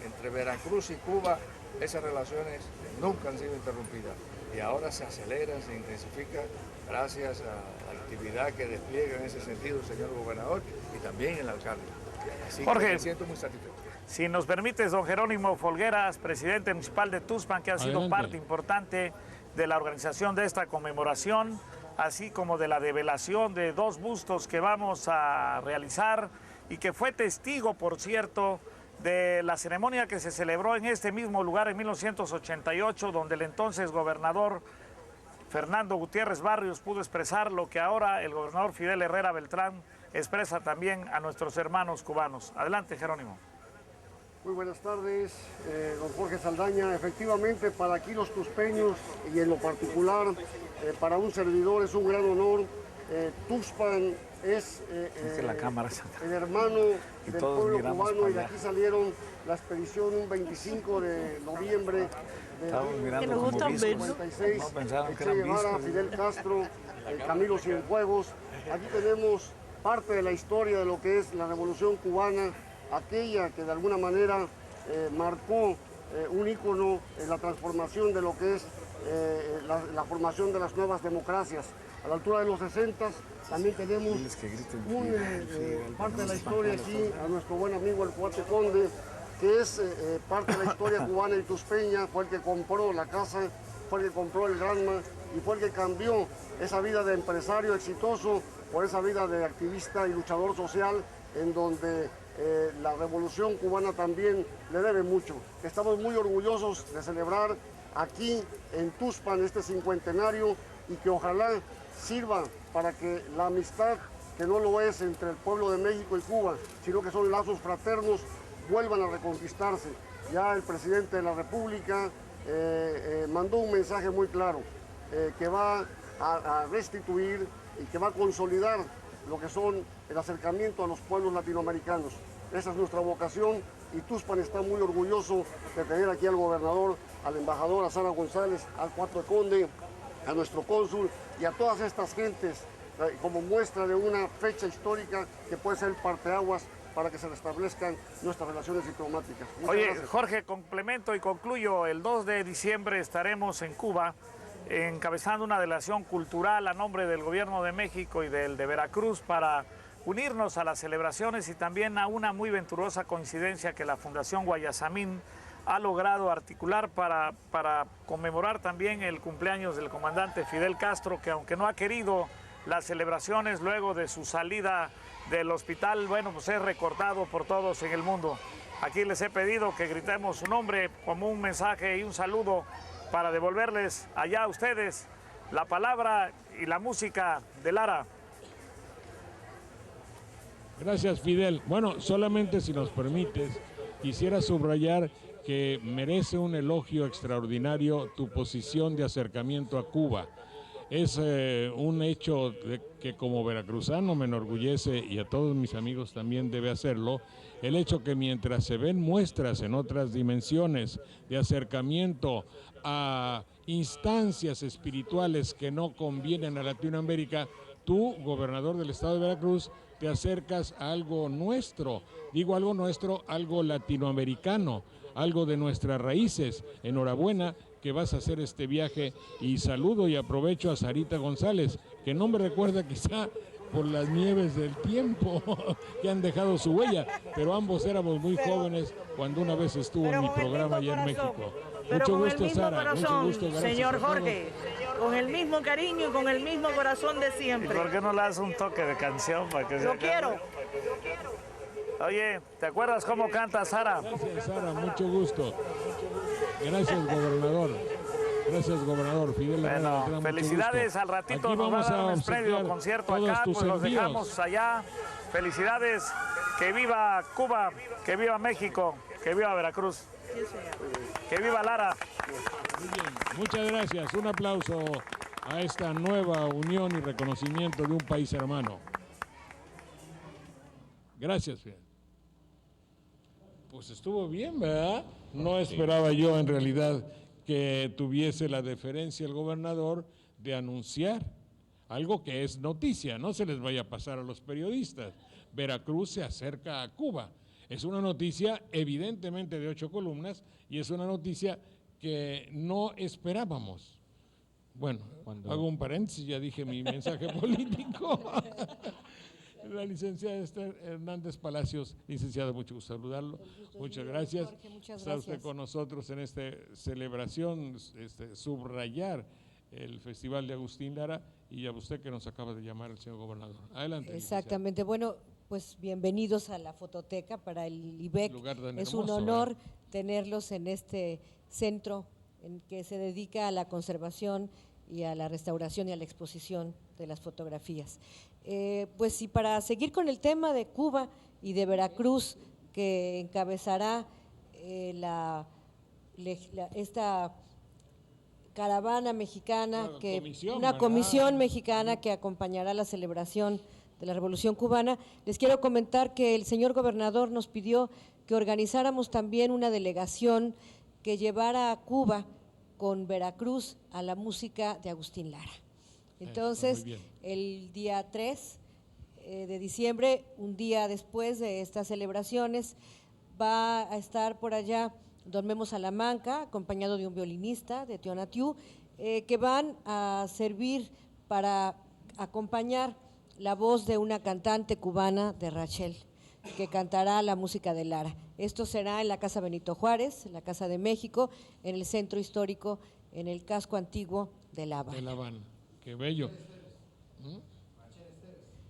entre Veracruz y Cuba, esas relaciones nunca han sido interrumpidas y ahora se aceleran, se intensifican gracias a la actividad que despliega en ese sentido el señor gobernador y también el alcalde. Así Jorge, que me siento muy satisfecho. Si nos permites, don Jerónimo Folgueras, presidente municipal de Tuxpan, que ha sido parte importante de la organización de esta conmemoración, así como de la develación de 2 bustos que vamos a realizar y que fue testigo, por cierto, de la ceremonia que se celebró en este mismo lugar en 1988, donde el entonces gobernador Fernando Gutiérrez Barrios pudo expresar lo que ahora el gobernador Fidel Herrera Beltrán expresa también a nuestros hermanos cubanos. Adelante, Jerónimo. Muy buenas tardes, don Jorge Saldaña. Efectivamente, para aquí los tuspeños y en lo particular para un servidor es un gran honor. Tuxpan es la cámara el hermano y del todos pueblo miramos cubano, y de para aquí allá. salieron la expedición un 25 de noviembre Estábamos de mirando como viscos. 56, No pensaron que Che eran Guevara, viscos. Fidel Castro, Camilo Cienfuegos. Aquí tenemos parte de la historia de lo que es la Revolución Cubana, aquella que de alguna manera marcó un ícono en la transformación de lo que es la formación de las nuevas democracias. A la altura de los 60 también tenemos parte de la historia aquí a nuestro buen amigo el Cuate Conde, que es parte de la historia cubana y tuspeña. Fue el que compró la casa, fue el que compró el Granma y fue el que cambió esa vida de empresario exitoso por esa vida de activista y luchador social, en donde la revolución cubana también le debe mucho. Estamos muy orgullosos de celebrar aquí en Tuxpan este cincuentenario, y que ojalá sirva para que la amistad, que no lo es entre el pueblo de México y Cuba, sino que son lazos fraternos, vuelvan a reconquistarse. Ya el presidente de la República mandó un mensaje muy claro, que va a restituir y que va a consolidar lo que son el acercamiento a los pueblos latinoamericanos. Esa es nuestra vocación, y Tuxpan está muy orgulloso de tener aquí al gobernador, al embajador, a Sara González, al Cuatro Conde, a nuestro cónsul y a todas estas gentes, como muestra de una fecha histórica que puede ser parteaguas para que se restablezcan nuestras relaciones diplomáticas. Muchas Oye, gracias. Jorge, complemento y concluyo. El 2 de diciembre estaremos en Cuba encabezando una delegación cultural a nombre del Gobierno de México y del de Veracruz para unirnos a las celebraciones, y también a una muy venturosa coincidencia que la Fundación Guayasamín ha logrado articular para conmemorar también el cumpleaños del comandante Fidel Castro, que aunque no ha querido las celebraciones luego de su salida del hospital, bueno, pues es recordado por todos en el mundo. Aquí les he pedido que gritemos su nombre como un mensaje y un saludo para devolverles allá a ustedes la palabra y la música de Lara. Gracias, Fidel. Bueno, solamente si nos permites, quisiera subrayar que merece un elogio extraordinario tu posición de acercamiento a Cuba. Es un hecho que como veracruzano me enorgullece, y a todos mis amigos también debe hacerlo, el hecho que mientras se ven muestras en otras dimensiones de acercamiento a instancias espirituales que no convienen a Latinoamérica, tú, gobernador del estado de Veracruz, te acercas a algo nuestro, digo algo nuestro, algo latinoamericano, algo de nuestras raíces. Enhorabuena que vas a hacer este viaje, y saludo y aprovecho a Sarita González, que no me recuerda quizá por las nieves del tiempo que han dejado su huella, pero ambos éramos muy jóvenes cuando una vez estuvo en mi programa allá en México. Mucho gusto, Sara, mucho gusto, gracias señor a todos. Jorge, con el mismo cariño y con el mismo corazón de ¿Y siempre. por qué no le das un toque de canción para que Lo quiero. Oye, ¿te acuerdas cómo canta Sara? Gracias, Sara, mucho gusto. Gracias, gobernador. Gracias, gobernador. Fidel Herrera Bueno, Beltrán, mucho felicidades, gusto. al ratito Aquí nos va a vamos dar un obsequiar espléndido concierto todos acá, tus pues los envíos. dejamos allá. Felicidades, que viva Cuba, que viva México, que viva Veracruz, que viva Lara. Muy bien, muchas gracias. Un aplauso a esta nueva unión y reconocimiento de un país hermano. Gracias, Fidel. Pues estuvo bien, ¿verdad? No esperaba yo en realidad que tuviese la deferencia el gobernador de anunciar algo que es noticia. No se les vaya a pasar a los periodistas. Veracruz se acerca a Cuba. Es una noticia evidentemente de 8 columnas, y es una noticia que no esperábamos. Bueno, hago un paréntesis, ya dije mi mensaje político. La licenciada Esther Hernández Palacios, licenciada, mucho gusto saludarlo. Muchas gracias. Jorge, muchas Está usted gracias. con nosotros en esta celebración, subrayar el Festival de Agustín Lara, y a usted que nos acaba de llamar el señor gobernador. Adelante. Exactamente. Bueno, pues bienvenidos a la fototeca para el IBEC. Lugar tan Es hermoso, un honor tenerlos en este centro en que se dedica a la conservación y a la restauración y a la exposición de las fotografías. Pues y para seguir con el tema de Cuba y de Veracruz, que encabezará esta caravana mexicana, comisión, una ¿verdad? comisión mexicana que acompañará la celebración de la Revolución Cubana. Les quiero comentar que el señor gobernador nos pidió que organizáramos también una delegación que llevara a Cuba con Veracruz a la música de Agustín Lara. Entonces, el día 3 de diciembre, un día después de estas celebraciones, va a estar por allá don Memo Salamanca, acompañado de un violinista de Tionatiuh, que van a servir para acompañar la voz de una cantante cubana de Rachel, que cantará la música de Lara. Esto será en la Casa Benito Juárez, en la Casa de México, en el Centro Histórico, en el casco antiguo de La Habana. De La Habana, qué bello.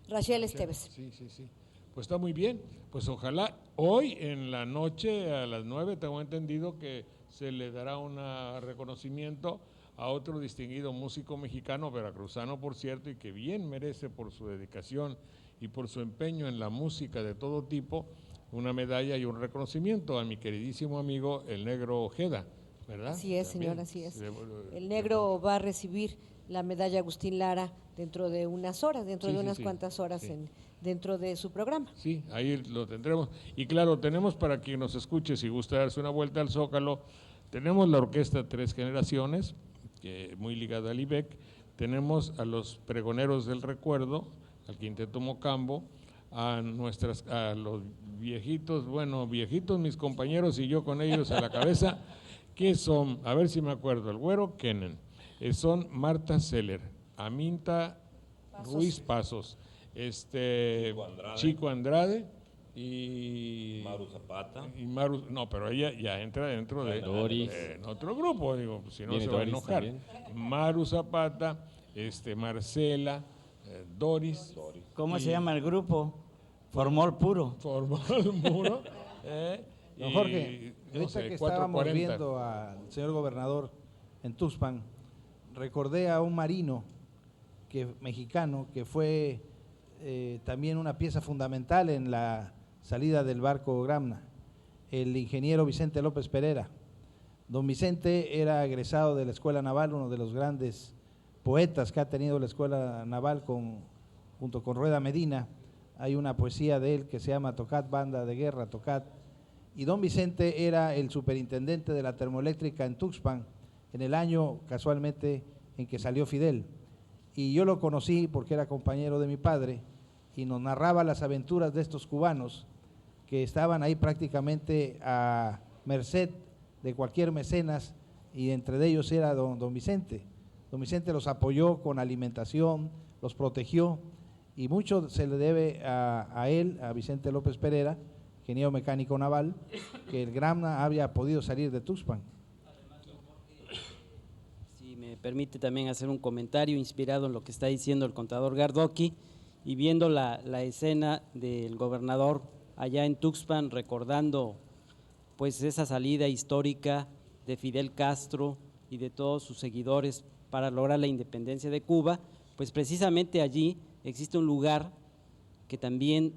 Rachel Esteves. Sí, sí, sí. Pues está muy bien. Pues ojalá hoy en la noche a las 9 tengo entendido que se le dará un reconocimiento a otro distinguido músico mexicano, veracruzano por cierto, y que bien merece por su dedicación y por su empeño en la música de todo tipo, una medalla y un reconocimiento a mi queridísimo amigo el Negro Ojeda, ¿verdad? Así es, También. señor, así es. El Negro va a recibir la medalla Agustín Lara dentro de unas horas, dentro de unas cuantas horas dentro de su programa. Sí, ahí lo tendremos. Y claro, tenemos para quien nos escuche, si gusta darse una vuelta al Zócalo, tenemos la orquesta Tres Generaciones, que muy ligada al IBEC, tenemos a los Pregoneros del Recuerdo, al Quinteto Mocambo, a los viejitos, bueno, viejitos mis compañeros y yo con ellos a la cabeza, que son, a ver si me acuerdo, el Güero Kenen, son Marta Seller, Aminta Ruiz Pasos, Chico Andrade y Maru Zapata. Y Maru, no, pero ella ya entra dentro de Doris. En otro grupo, digo, si no Viene se va a Doris enojar. también. Maru Zapata, Marcela, Doris. ¿Cómo se llama el grupo? Formol Puro. Formol Puro. Don Jorge, no ahorita sé, que estábamos 4:40. viendo al señor gobernador en Tuxpan, recordé a un marino mexicano que fue también una pieza fundamental en la salida del barco Gramna, el ingeniero Vicente López Pereira. Don Vicente era egresado de la Escuela Naval, uno de los grandes poetas que ha tenido la Escuela Naval junto con Rueda Medina. Hay una poesía de él que se llama Tocat, Banda de Guerra, Tocat. Y don Vicente era el superintendente de la termoeléctrica en Tuxpan en el año casualmente en que salió Fidel. Y yo lo conocí porque era compañero de mi padre y nos narraba las aventuras de estos cubanos que estaban ahí prácticamente a merced de cualquier mecenas, y entre ellos era don Vicente. Don Vicente los apoyó con alimentación, los protegió, y mucho se le debe a él, a Vicente López Pereira, ingeniero mecánico naval, que el Gramna había podido salir de Tuxpan. Si me permite también hacer un comentario inspirado en lo que está diciendo el contador Gardoqui, y viendo la escena del gobernador allá en Tuxpan, recordando pues esa salida histórica de Fidel Castro y de todos sus seguidores para lograr la independencia de Cuba, pues precisamente allí existe un lugar que también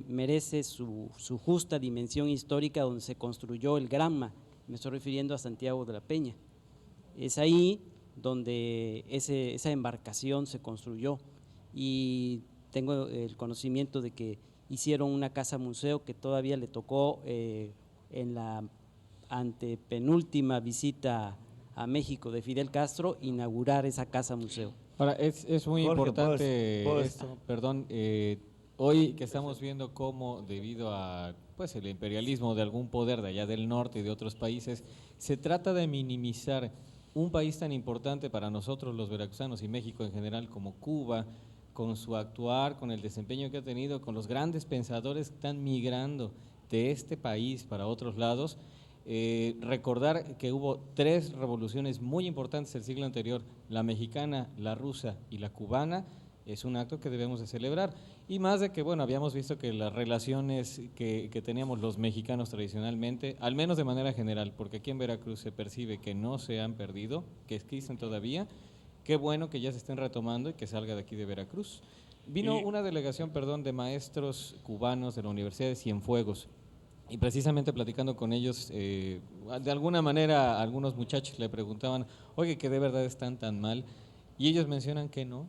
merece su justa dimensión histórica, donde se construyó el Granma. Me estoy refiriendo a Santiago de la Peña. Es ahí donde esa embarcación se construyó, y tengo el conocimiento de que hicieron una casa museo que todavía le tocó en la antepenúltima visita a México de Fidel Castro inaugurar esa casa museo. Ahora, es muy Jorge, importante ¿puedo esto, perdón, hoy que estamos viendo cómo debido a pues el imperialismo de algún poder de allá del norte y de otros países, se trata de minimizar un país tan importante para nosotros los veracruzanos y México en general como Cuba, con su actuar, con el desempeño que ha tenido, con los grandes pensadores que están migrando de este país para otros lados. Recordar que hubo 3 revoluciones muy importantes el siglo anterior, la mexicana, la rusa y la cubana, es un acto que debemos de celebrar. Y más de que, bueno, habíamos visto que las relaciones que teníamos los mexicanos tradicionalmente, al menos de manera general, porque aquí en Veracruz se percibe que no se han perdido, que existen todavía, qué bueno que ya se estén retomando y que salga de aquí de Veracruz. Vino una delegación, de maestros cubanos de la Universidad de Cienfuegos, y precisamente platicando con ellos, de alguna manera algunos muchachos le preguntaban, oye, que de verdad están tan mal, y ellos mencionan que no,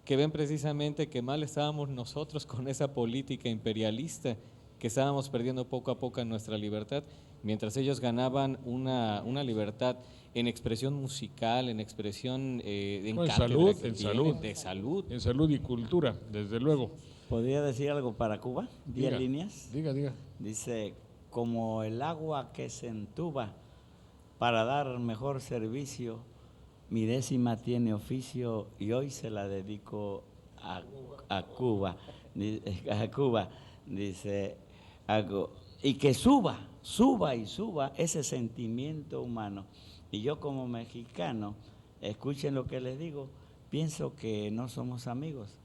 que ven precisamente que mal estábamos nosotros con esa política imperialista, que estábamos perdiendo poco a poco nuestra libertad, mientras ellos ganaban una libertad en expresión musical, en expresión en No, en cátedra salud, que en tienen, salud. de salud. En salud y cultura, desde luego. ¿Podría decir algo para Cuba? 10 Diga, líneas. Diga. Dice, como el agua que se entuba para dar mejor servicio, mi décima tiene oficio y hoy se la dedico a Cuba. A Cuba, dice, y que suba ese sentimiento humano. Y yo como mexicano, escuchen lo que les digo, pienso que no somos amigos,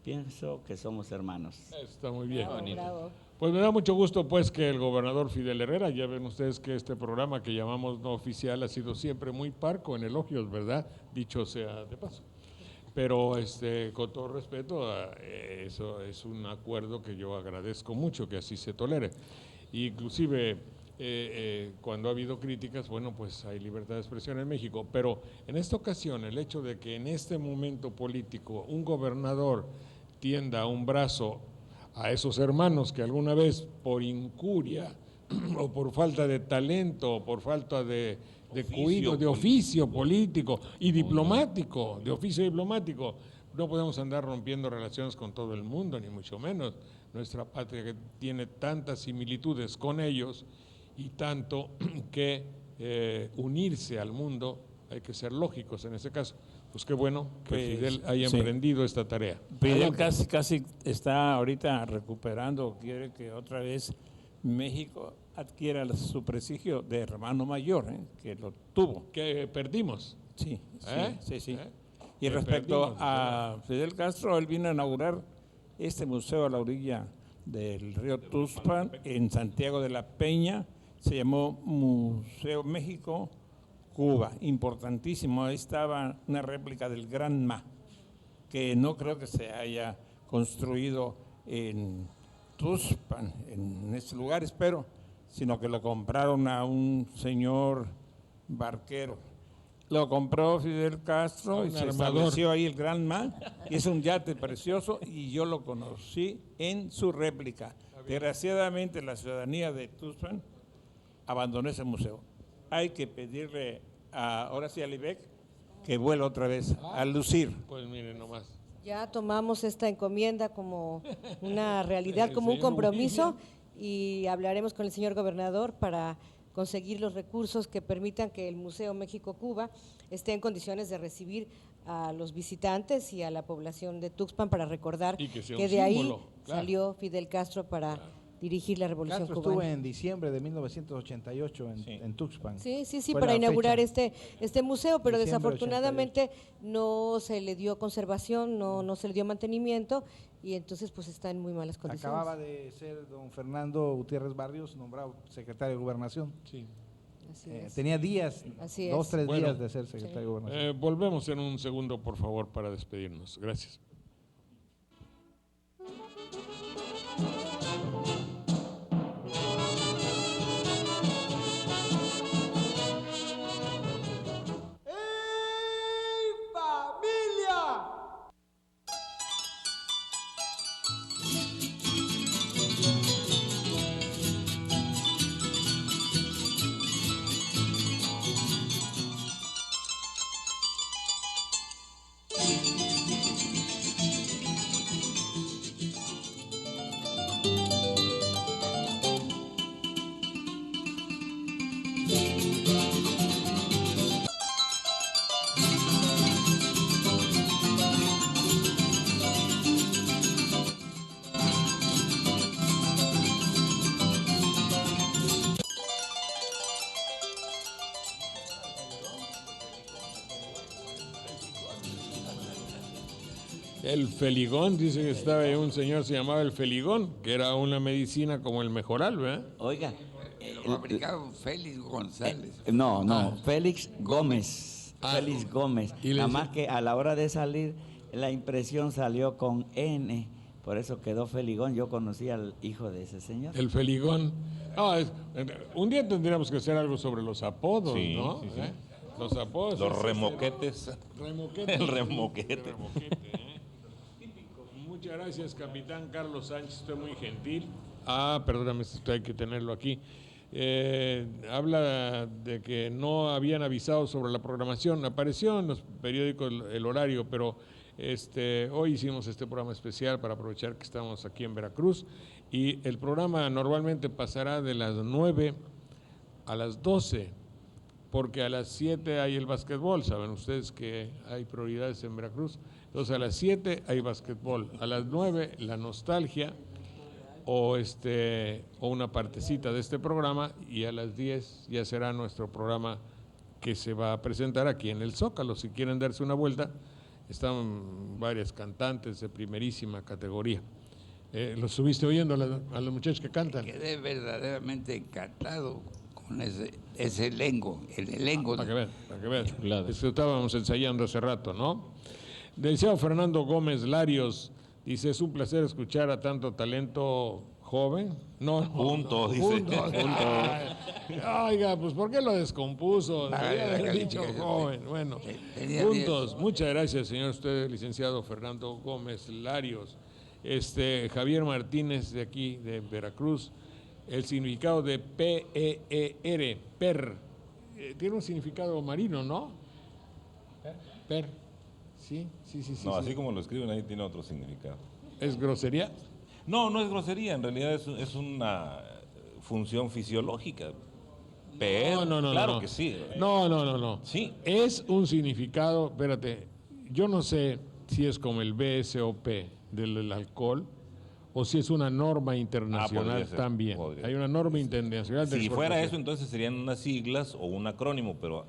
pienso que somos hermanos. Está muy bien. Bravo. Pues me da mucho gusto pues que el gobernador Fidel Herrera, ya ven ustedes que este programa que llamamos No Oficial ha sido siempre muy parco en elogios, ¿verdad? Dicho sea de paso. Pero con todo respeto, eso es un acuerdo que yo agradezco mucho, que así se tolere. Inclusive cuando ha habido críticas, bueno, pues hay libertad de expresión en México, pero en esta ocasión el hecho de que en este momento político un gobernador tienda un brazo a esos hermanos que alguna vez por incuria o por falta de talento o por falta de cuidado, de oficio político y diplomático, de oficio diplomático, no podemos andar rompiendo relaciones con todo el mundo, ni mucho menos nuestra patria que tiene tantas similitudes con ellos y tanto que unirse al mundo, hay que ser lógicos en ese caso. Pues qué bueno que Pues, Fidel haya sí. emprendido esta tarea. Fidel casi está ahorita recuperando, quiere que otra vez México adquiera su prestigio de hermano mayor, que lo tuvo. Que perdimos. Sí. Y Que respecto perdimos, a Fidel Castro, él vino a inaugurar este museo a la orilla del río Tuxpan en Santiago de la Peña, se llamó Museo México Cuba, importantísimo. Ahí estaba una réplica del Gran Ma, que no creo que se haya construido en Tuxpan, en ese lugar, espero, sino que lo compraron a un señor barquero. Lo compró Fidel Castro y se estableció ahí el Gran Ma, y es un yate precioso, y yo lo conocí en su réplica. Desgraciadamente la ciudadanía de Tuxpan abandonó ese museo. Hay que pedirle ahora sí a Libec que vuelva otra vez a lucir. Pues miren nomás. Ya tomamos esta encomienda como una realidad, como un compromiso, y hablaremos con el señor gobernador para conseguir los recursos que permitan que el Museo México-Cuba esté en condiciones de recibir a los visitantes y a la población de Tuxpan para recordar que de ahí salió Fidel Castro para dirigir la revolución Castro cubana. estuvo en diciembre de 1988 en Tuxpan. Sí, Fue para la inaugurar fecha. este museo, pero Diciembre desafortunadamente no se le dio conservación, no se le dio mantenimiento, y entonces pues está en muy malas condiciones. Acababa de ser don Fernando Gutiérrez Barrios nombrado secretario de Gobernación. Sí. Tenía días, Así 2-3 Bueno, días de ser secretario de Gobernación. Volvemos en un segundo, por favor, para despedirnos. Gracias. El feligón, dice que estaba ahí un señor, se llamaba el feligón, que era una medicina como el mejoral, ¿verdad? Oiga. Lo fabricaba Félix González. No, Félix Gómez. Félix Gómez. Nada más que a la hora de salir, la impresión salió con N, por eso quedó Feligón. Yo conocí al hijo de ese señor. El feligón. Un día tendríamos que hacer algo sobre los apodos, Sí, ¿no? sí, sí. Los apodos. Los remoquetes. Remoquetes. El remoquete. Muchas gracias, capitán Carlos Sánchez, usted muy gentil. Perdóname, esto hay que tenerlo aquí. Habla de que no habían avisado sobre la programación. Apareció en los periódicos el horario, pero hoy hicimos este programa especial para aprovechar que estamos aquí en Veracruz, y el programa normalmente pasará de las 9 a las 12, porque a las 7 hay el básquetbol. Saben ustedes que hay prioridades en Veracruz. Entonces a las 7 hay básquetbol, a las 9 la nostalgia o una partecita de este programa, y a las 10 ya será nuestro programa que se va a presentar aquí en el Zócalo. Si quieren darse una vuelta, están varias cantantes de primerísima categoría. ¿Lo estuviste oyendo a los muchachos que cantan? Quedé verdaderamente encantado con ese elenco, el elenco. Para que vean. Estábamos ensayando hace rato, ¿no? Del licenciado Fernando Gómez Larios dice: es un placer escuchar a tanto talento joven. Juntos, dice. Juntos. Oiga, pues ¿por qué lo descompuso? Debería haber dicho joven. Bueno, juntos. Muchas gracias, señor. Usted, licenciado Fernando Gómez Larios. Javier Martínez, de aquí, de Veracruz. El significado de P-E-E-R, per, tiene un significado marino, ¿no? Per. Sí. No, así como lo escriben ahí tiene otro significado. ¿Es grosería? No, no es grosería, en realidad es una función fisiológica. Pero, no. claro que sí. No. Sí. Es un significado, espérate, yo no sé si es como el BSOP del alcohol, o si es una norma internacional también. Hay una norma internacional. Si fuera eso, entonces serían unas siglas o un acrónimo, pero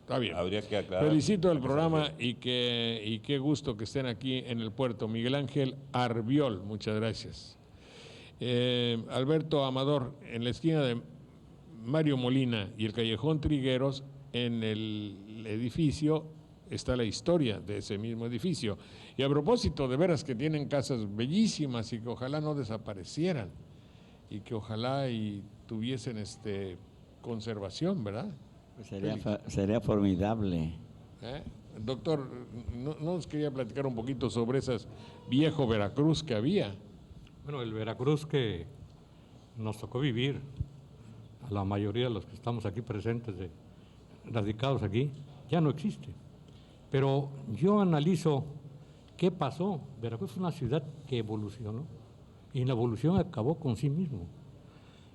está bien. Habría que aclarar. Felicito el programa y qué gusto que estén aquí en el puerto. Miguel Ángel Arbiol, muchas gracias. Alberto Amador, en la esquina de Mario Molina y el Callejón Trigueros, en el edificio está la historia de ese mismo edificio. Y a propósito, de veras que tienen casas bellísimas y que ojalá no desaparecieran y que ojalá y tuviesen conservación, ¿verdad? Pues sería formidable. Doctor, ¿no nos quería platicar un poquito sobre esas viejo Veracruz que había? Bueno, el Veracruz que nos tocó vivir, a la mayoría de los que estamos aquí presentes, radicados aquí, ya no existe. Pero yo analizo qué pasó. Veracruz es una ciudad que evolucionó y en la evolución acabó con sí mismo.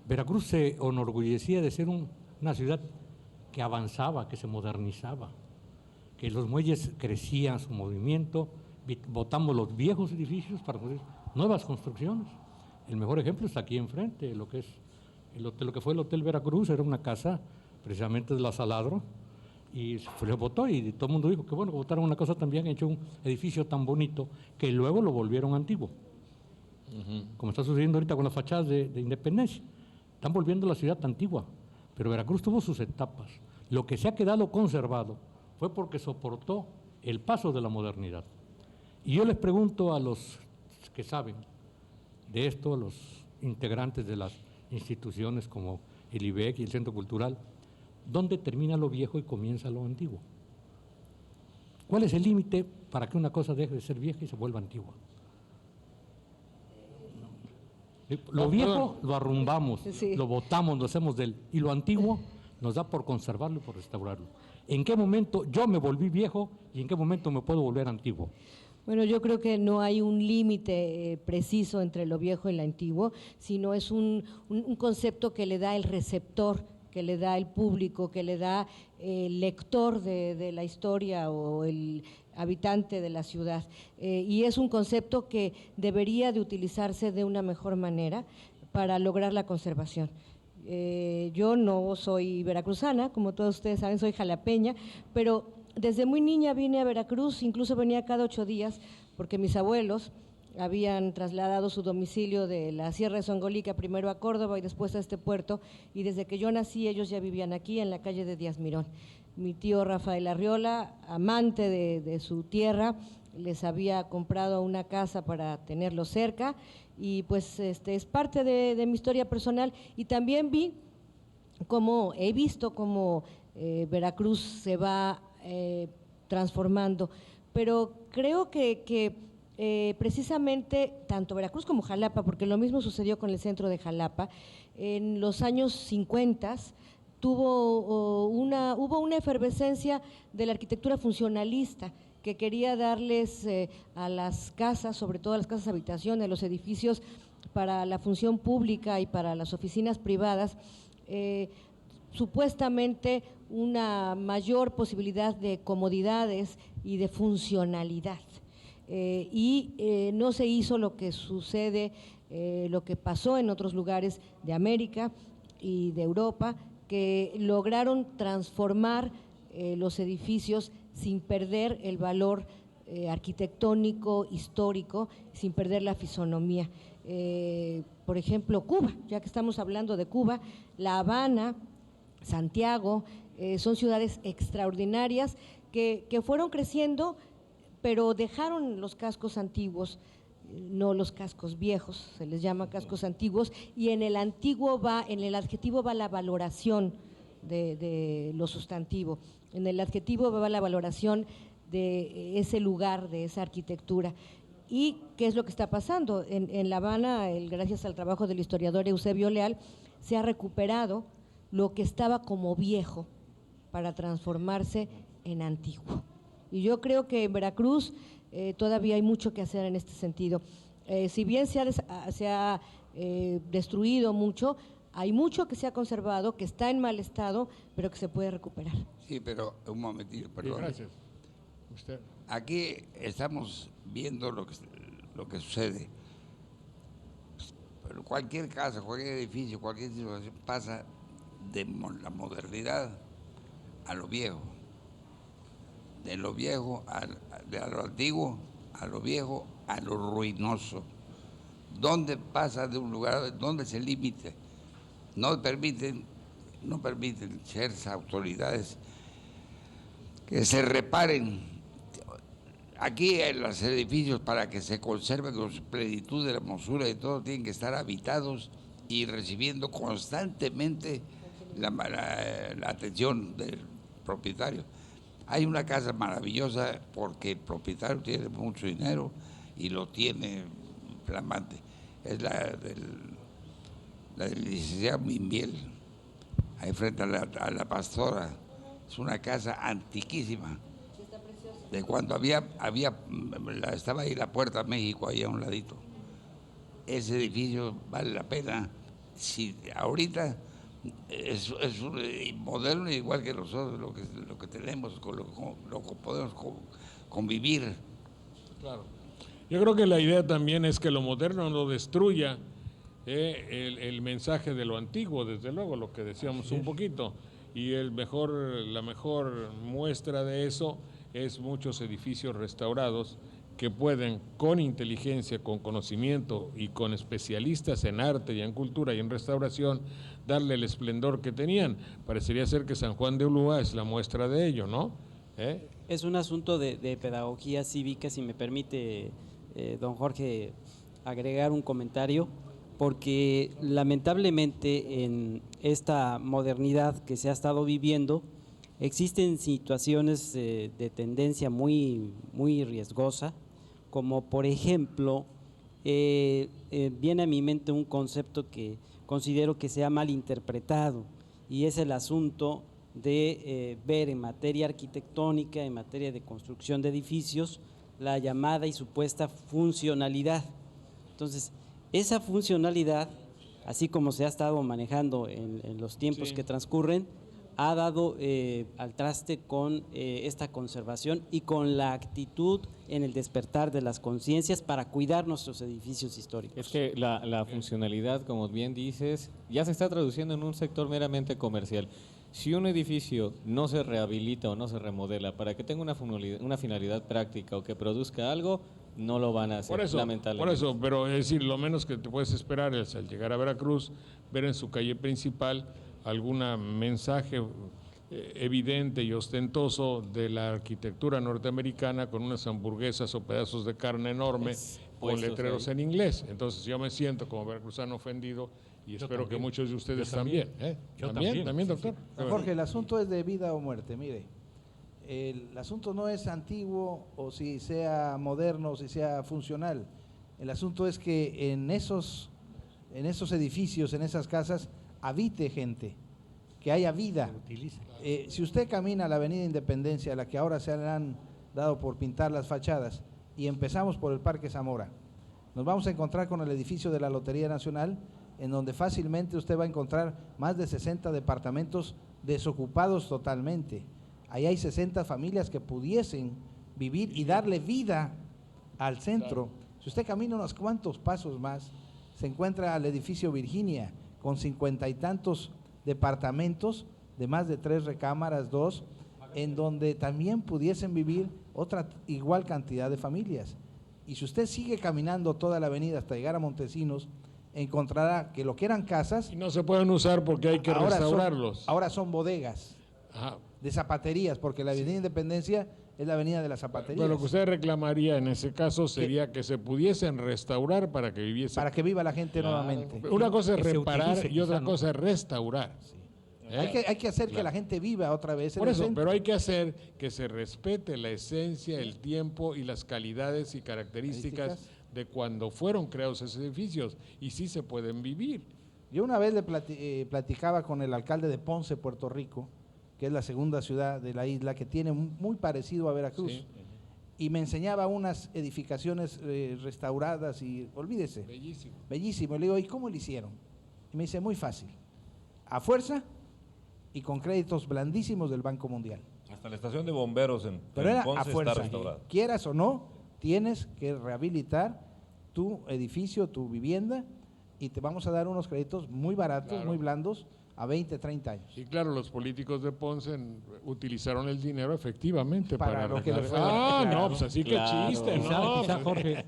Veracruz se enorgullecía de ser una ciudad que avanzaba, que se modernizaba, que los muelles crecían su movimiento, botamos los viejos edificios para construir nuevas construcciones. El mejor ejemplo está aquí enfrente, lo que fue el Hotel Veracruz, era una casa precisamente de la Saladro, y se le votó y todo el mundo dijo que bueno, votaron una cosa también, han hecho un edificio tan bonito que luego lo volvieron antiguo, como está sucediendo ahorita con las fachadas de Independencia. Están volviendo la ciudad antigua, pero Veracruz tuvo sus etapas. Lo que se ha quedado conservado fue porque soportó el paso de la modernidad. Y yo les pregunto a los que saben de esto, a los integrantes de las instituciones como el IBEC y el Centro Cultural, ¿dónde termina lo viejo y comienza lo antiguo? ¿Cuál es el límite para que una cosa deje de ser vieja y se vuelva antigua? Lo viejo lo arrumbamos, lo botamos, lo hacemos de él, y lo antiguo nos da por conservarlo y por restaurarlo. ¿En qué momento yo me volví viejo y en qué momento me puedo volver antiguo? Bueno, yo creo que no hay un límite preciso entre lo viejo y lo antiguo, sino es un concepto que le da el receptor, que le da el público, que le da el lector de la historia o el habitante de la ciudad. Y es un concepto que debería de utilizarse de una mejor manera para lograr la conservación. Yo no soy veracruzana, como todos ustedes saben, soy jalapeña, pero desde muy niña vine a Veracruz, incluso venía cada 8 días, porque mis abuelos habían trasladado su domicilio de la Sierra de Songolica primero a Córdoba y después a este puerto, y desde que yo nací ellos ya vivían aquí en la calle de Díaz Mirón. Mi tío Rafael Arriola, amante de su tierra, les había comprado una casa para tenerlo cerca, y pues es parte de mi historia personal. Y también he visto cómo Veracruz se va transformando, pero creo que precisamente tanto Veracruz como Jalapa, porque lo mismo sucedió con el centro de Jalapa, en los años 50 hubo una efervescencia de la arquitectura funcionalista que quería darles a las casas, sobre todo a las casas habitación, a los edificios para la función pública y para las oficinas privadas, supuestamente una mayor posibilidad de comodidades y de funcionalidad. No se hizo lo que sucede, lo que pasó en otros lugares de América y de Europa, que lograron transformar los edificios sin perder el valor arquitectónico, histórico, sin perder la fisonomía. Por ejemplo, Cuba, ya que estamos hablando de Cuba, La Habana, Santiago, son ciudades extraordinarias que fueron creciendo, pero dejaron los cascos antiguos, no los cascos viejos, se les llama cascos antiguos, y en el adjetivo va la valoración de lo sustantivo, en el adjetivo va la valoración de ese lugar, de esa arquitectura. ¿Y qué es lo que está pasando? En La Habana, gracias al trabajo del historiador Eusebio Leal, se ha recuperado lo que estaba como viejo para transformarse en antiguo. Y yo creo que en Veracruz todavía hay mucho que hacer en este sentido. Si bien se ha destruido mucho, hay mucho que se ha conservado, que está en mal estado, pero que se puede recuperar. Sí, pero un momentito, perdón. Sí, gracias. Usted. Aquí estamos viendo lo que sucede. Pero cualquier casa, cualquier edificio, cualquier situación pasa de la modernidad a lo viejo. De lo viejo a lo antiguo, a lo viejo, a lo ruinoso. ¿Dónde pasa de un lugar, dónde se limite? No permiten ciertas autoridades que se reparen. Aquí en los edificios, para que se conserven con su plenitud de la hermosura y todo, tienen que estar habitados y recibiendo constantemente la atención del propietario. Hay una casa maravillosa porque el propietario tiene mucho dinero y lo tiene flamante. Es la del licenciado Mimbiel, ahí frente a la Pastora. Es una casa antiquísima. De cuando estaba ahí la Puerta a México, ahí a un ladito. Ese edificio vale la pena. Si ahorita es moderno igual que nosotros, lo que tenemos, con lo que podemos convivir. Claro. Yo creo que la idea también es que lo moderno no destruya el mensaje de lo antiguo, desde luego, lo que decíamos un poquito. Y la mejor muestra de eso es muchos edificios restaurados que pueden, con inteligencia, con conocimiento y con especialistas en arte y en cultura y en restauración, darle el esplendor que tenían. Parecería ser que San Juan de Ulúa es la muestra de ello, ¿no? Es un asunto de pedagogía cívica, si me permite, don Jorge, agregar un comentario, porque lamentablemente en esta modernidad que se ha estado viviendo, existen situaciones de tendencia muy riesgosa, como por ejemplo, viene a mi mente un concepto que considero que se ha malinterpretado, y es el asunto de ver en materia arquitectónica, en materia de construcción de edificios, la llamada y supuesta funcionalidad. Entonces, esa funcionalidad, así como se ha estado manejando en los tiempos que transcurren, ha dado al traste con esta conservación y con la actitud en el despertar de las conciencias para cuidar nuestros edificios históricos. Es que la funcionalidad, como bien dices, ya se está traduciendo en un sector meramente comercial. Si un edificio no se rehabilita o no se remodela para que tenga una finalidad práctica o que produzca algo, no lo van a hacer, lamentablemente. Por eso, pero es decir, lo menos que te puedes esperar es al llegar a Veracruz, ver en su calle principal algún mensaje evidente y ostentoso de la arquitectura norteamericana con unas hamburguesas o pedazos de carne enormes con letreros en inglés. Entonces yo me siento como veracruzano ofendido y espero que muchos de ustedes también. También, doctor. Jorge, el asunto es de vida o muerte. Mire, el asunto no es antiguo o si sea moderno o si sea funcional. El asunto es que en esos edificios, en esas casas, habite gente, que haya vida. Si usted camina a la Avenida Independencia, a la que ahora se han dado por pintar las fachadas, y empezamos por el Parque Zamora, nos vamos a encontrar con el edificio de la Lotería Nacional, en donde fácilmente usted va a encontrar más de 60 departamentos desocupados totalmente. Ahí hay 60 familias que pudiesen vivir y darle vida al centro. Si usted camina unos cuantos pasos más, se encuentra al edificio Virginia, con 50 y tantos departamentos de más de 3 recámaras, 2, en donde también pudiesen vivir otra igual cantidad de familias. Y si usted sigue caminando toda la avenida hasta llegar a Montesinos, encontrará que lo que eran casas… Y no se pueden usar porque hay que restaurarlos. Ahora son bodegas de zapaterías, porque la Avenida Independencia es la avenida de las zapaterías. Pero lo que usted reclamaría en ese caso sería que se pudiesen restaurar para que viviese. Para que viva la gente nuevamente. Una cosa es reparar y otra cosa es restaurar. Hay que hacer que la gente viva otra vez en Por el eso, centro. pero hay que hacer que se respete la esencia, el tiempo y las calidades y características de cuando fueron creados esos edificios, y sí se pueden vivir. Yo una vez le platicaba con el alcalde de Ponce, Puerto Rico, que es la segunda ciudad de la isla, que tiene muy parecido a Veracruz, Sí. y me enseñaba unas edificaciones restauradas y, olvídese, Bellísimo. bellísimo. Le digo, ¿y cómo lo hicieron? Y me dice, muy fácil, a fuerza y con créditos blandísimos del Banco Mundial. Hasta la estación de bomberos en Pero era Ponce a fuerza, está restaurada. quieras o no, tienes que rehabilitar tu edificio, tu vivienda, y te vamos a dar unos créditos muy baratos, Claro. muy blandos, a 20, 30 años. Y claro, los políticos de Ponce utilizaron el dinero efectivamente para lo que les fue. no, pues así Claro. que chiste, Quizá, ¿no? quizá, Jorge,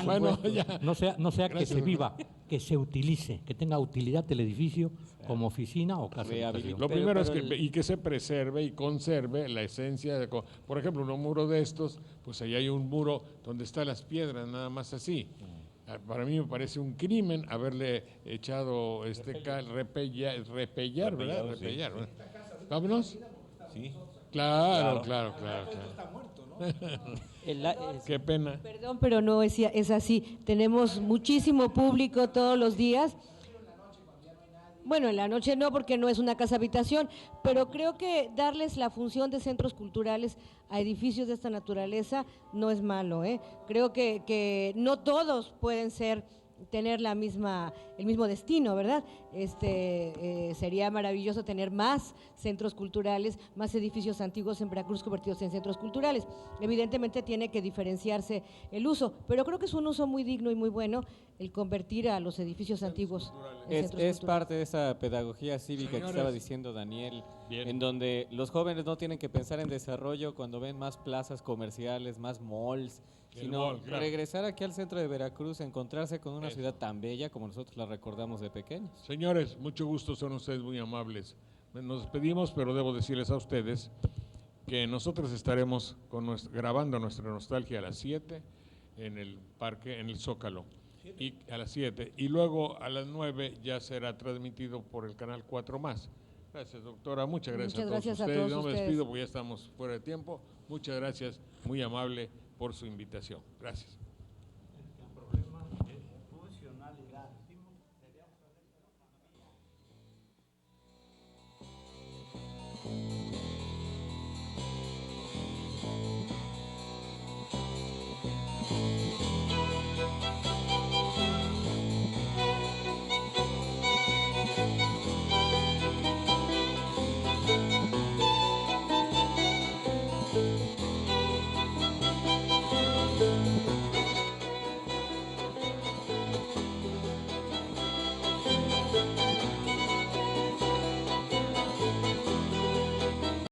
Bueno, ya. no sea que Gracias. se viva, que se utilice, que tenga utilidad el edificio como oficina o casa de Rehabilitar. habitación. Lo primero es que se preserve y conserve la esencia de, por ejemplo, un muro de estos, pues ahí hay un muro donde están las piedras, nada más así. Para mí me parece un crimen haberle echado repellar, ¿verdad? Sí. Repellar, ¿verdad? Vámonos. Sí. Claro. Qué pena. Perdón, pero no es así. Tenemos muchísimo público todos los días. Bueno, en la noche no, porque no es una casa habitación, pero creo que darles la función de centros culturales a edificios de esta naturaleza no es malo, ¿eh? Creo que no todos pueden tener el mismo destino, ¿verdad? Sería maravilloso tener más centros culturales, más edificios antiguos en Veracruz convertidos en centros culturales. Evidentemente tiene que diferenciarse el uso, pero creo que es un uso muy digno y muy bueno el convertir a los edificios antiguos en centros Es culturales. parte de esa pedagogía cívica que Señores. estaba diciendo Daniel, Bien. en donde los jóvenes no tienen que pensar en desarrollo cuando ven más plazas comerciales, más malls, El sino mall, claro. regresar aquí al centro de Veracruz, encontrarse con una ciudad tan bella como nosotros la recordamos de pequeños. Señores, mucho gusto, son ustedes muy amables. Nos despedimos, pero debo decirles a ustedes que nosotros estaremos grabando nuestra nostalgia a las 7 en el parque, en el Zócalo, y a las 7, y luego a las 9 ya será transmitido por el canal 4 más. Gracias, doctora, muchas gracias, Muchas gracias a a todos ustedes. todos No me ustedes. despido porque ya estamos fuera de tiempo. Muchas gracias, muy amable por su invitación. Gracias.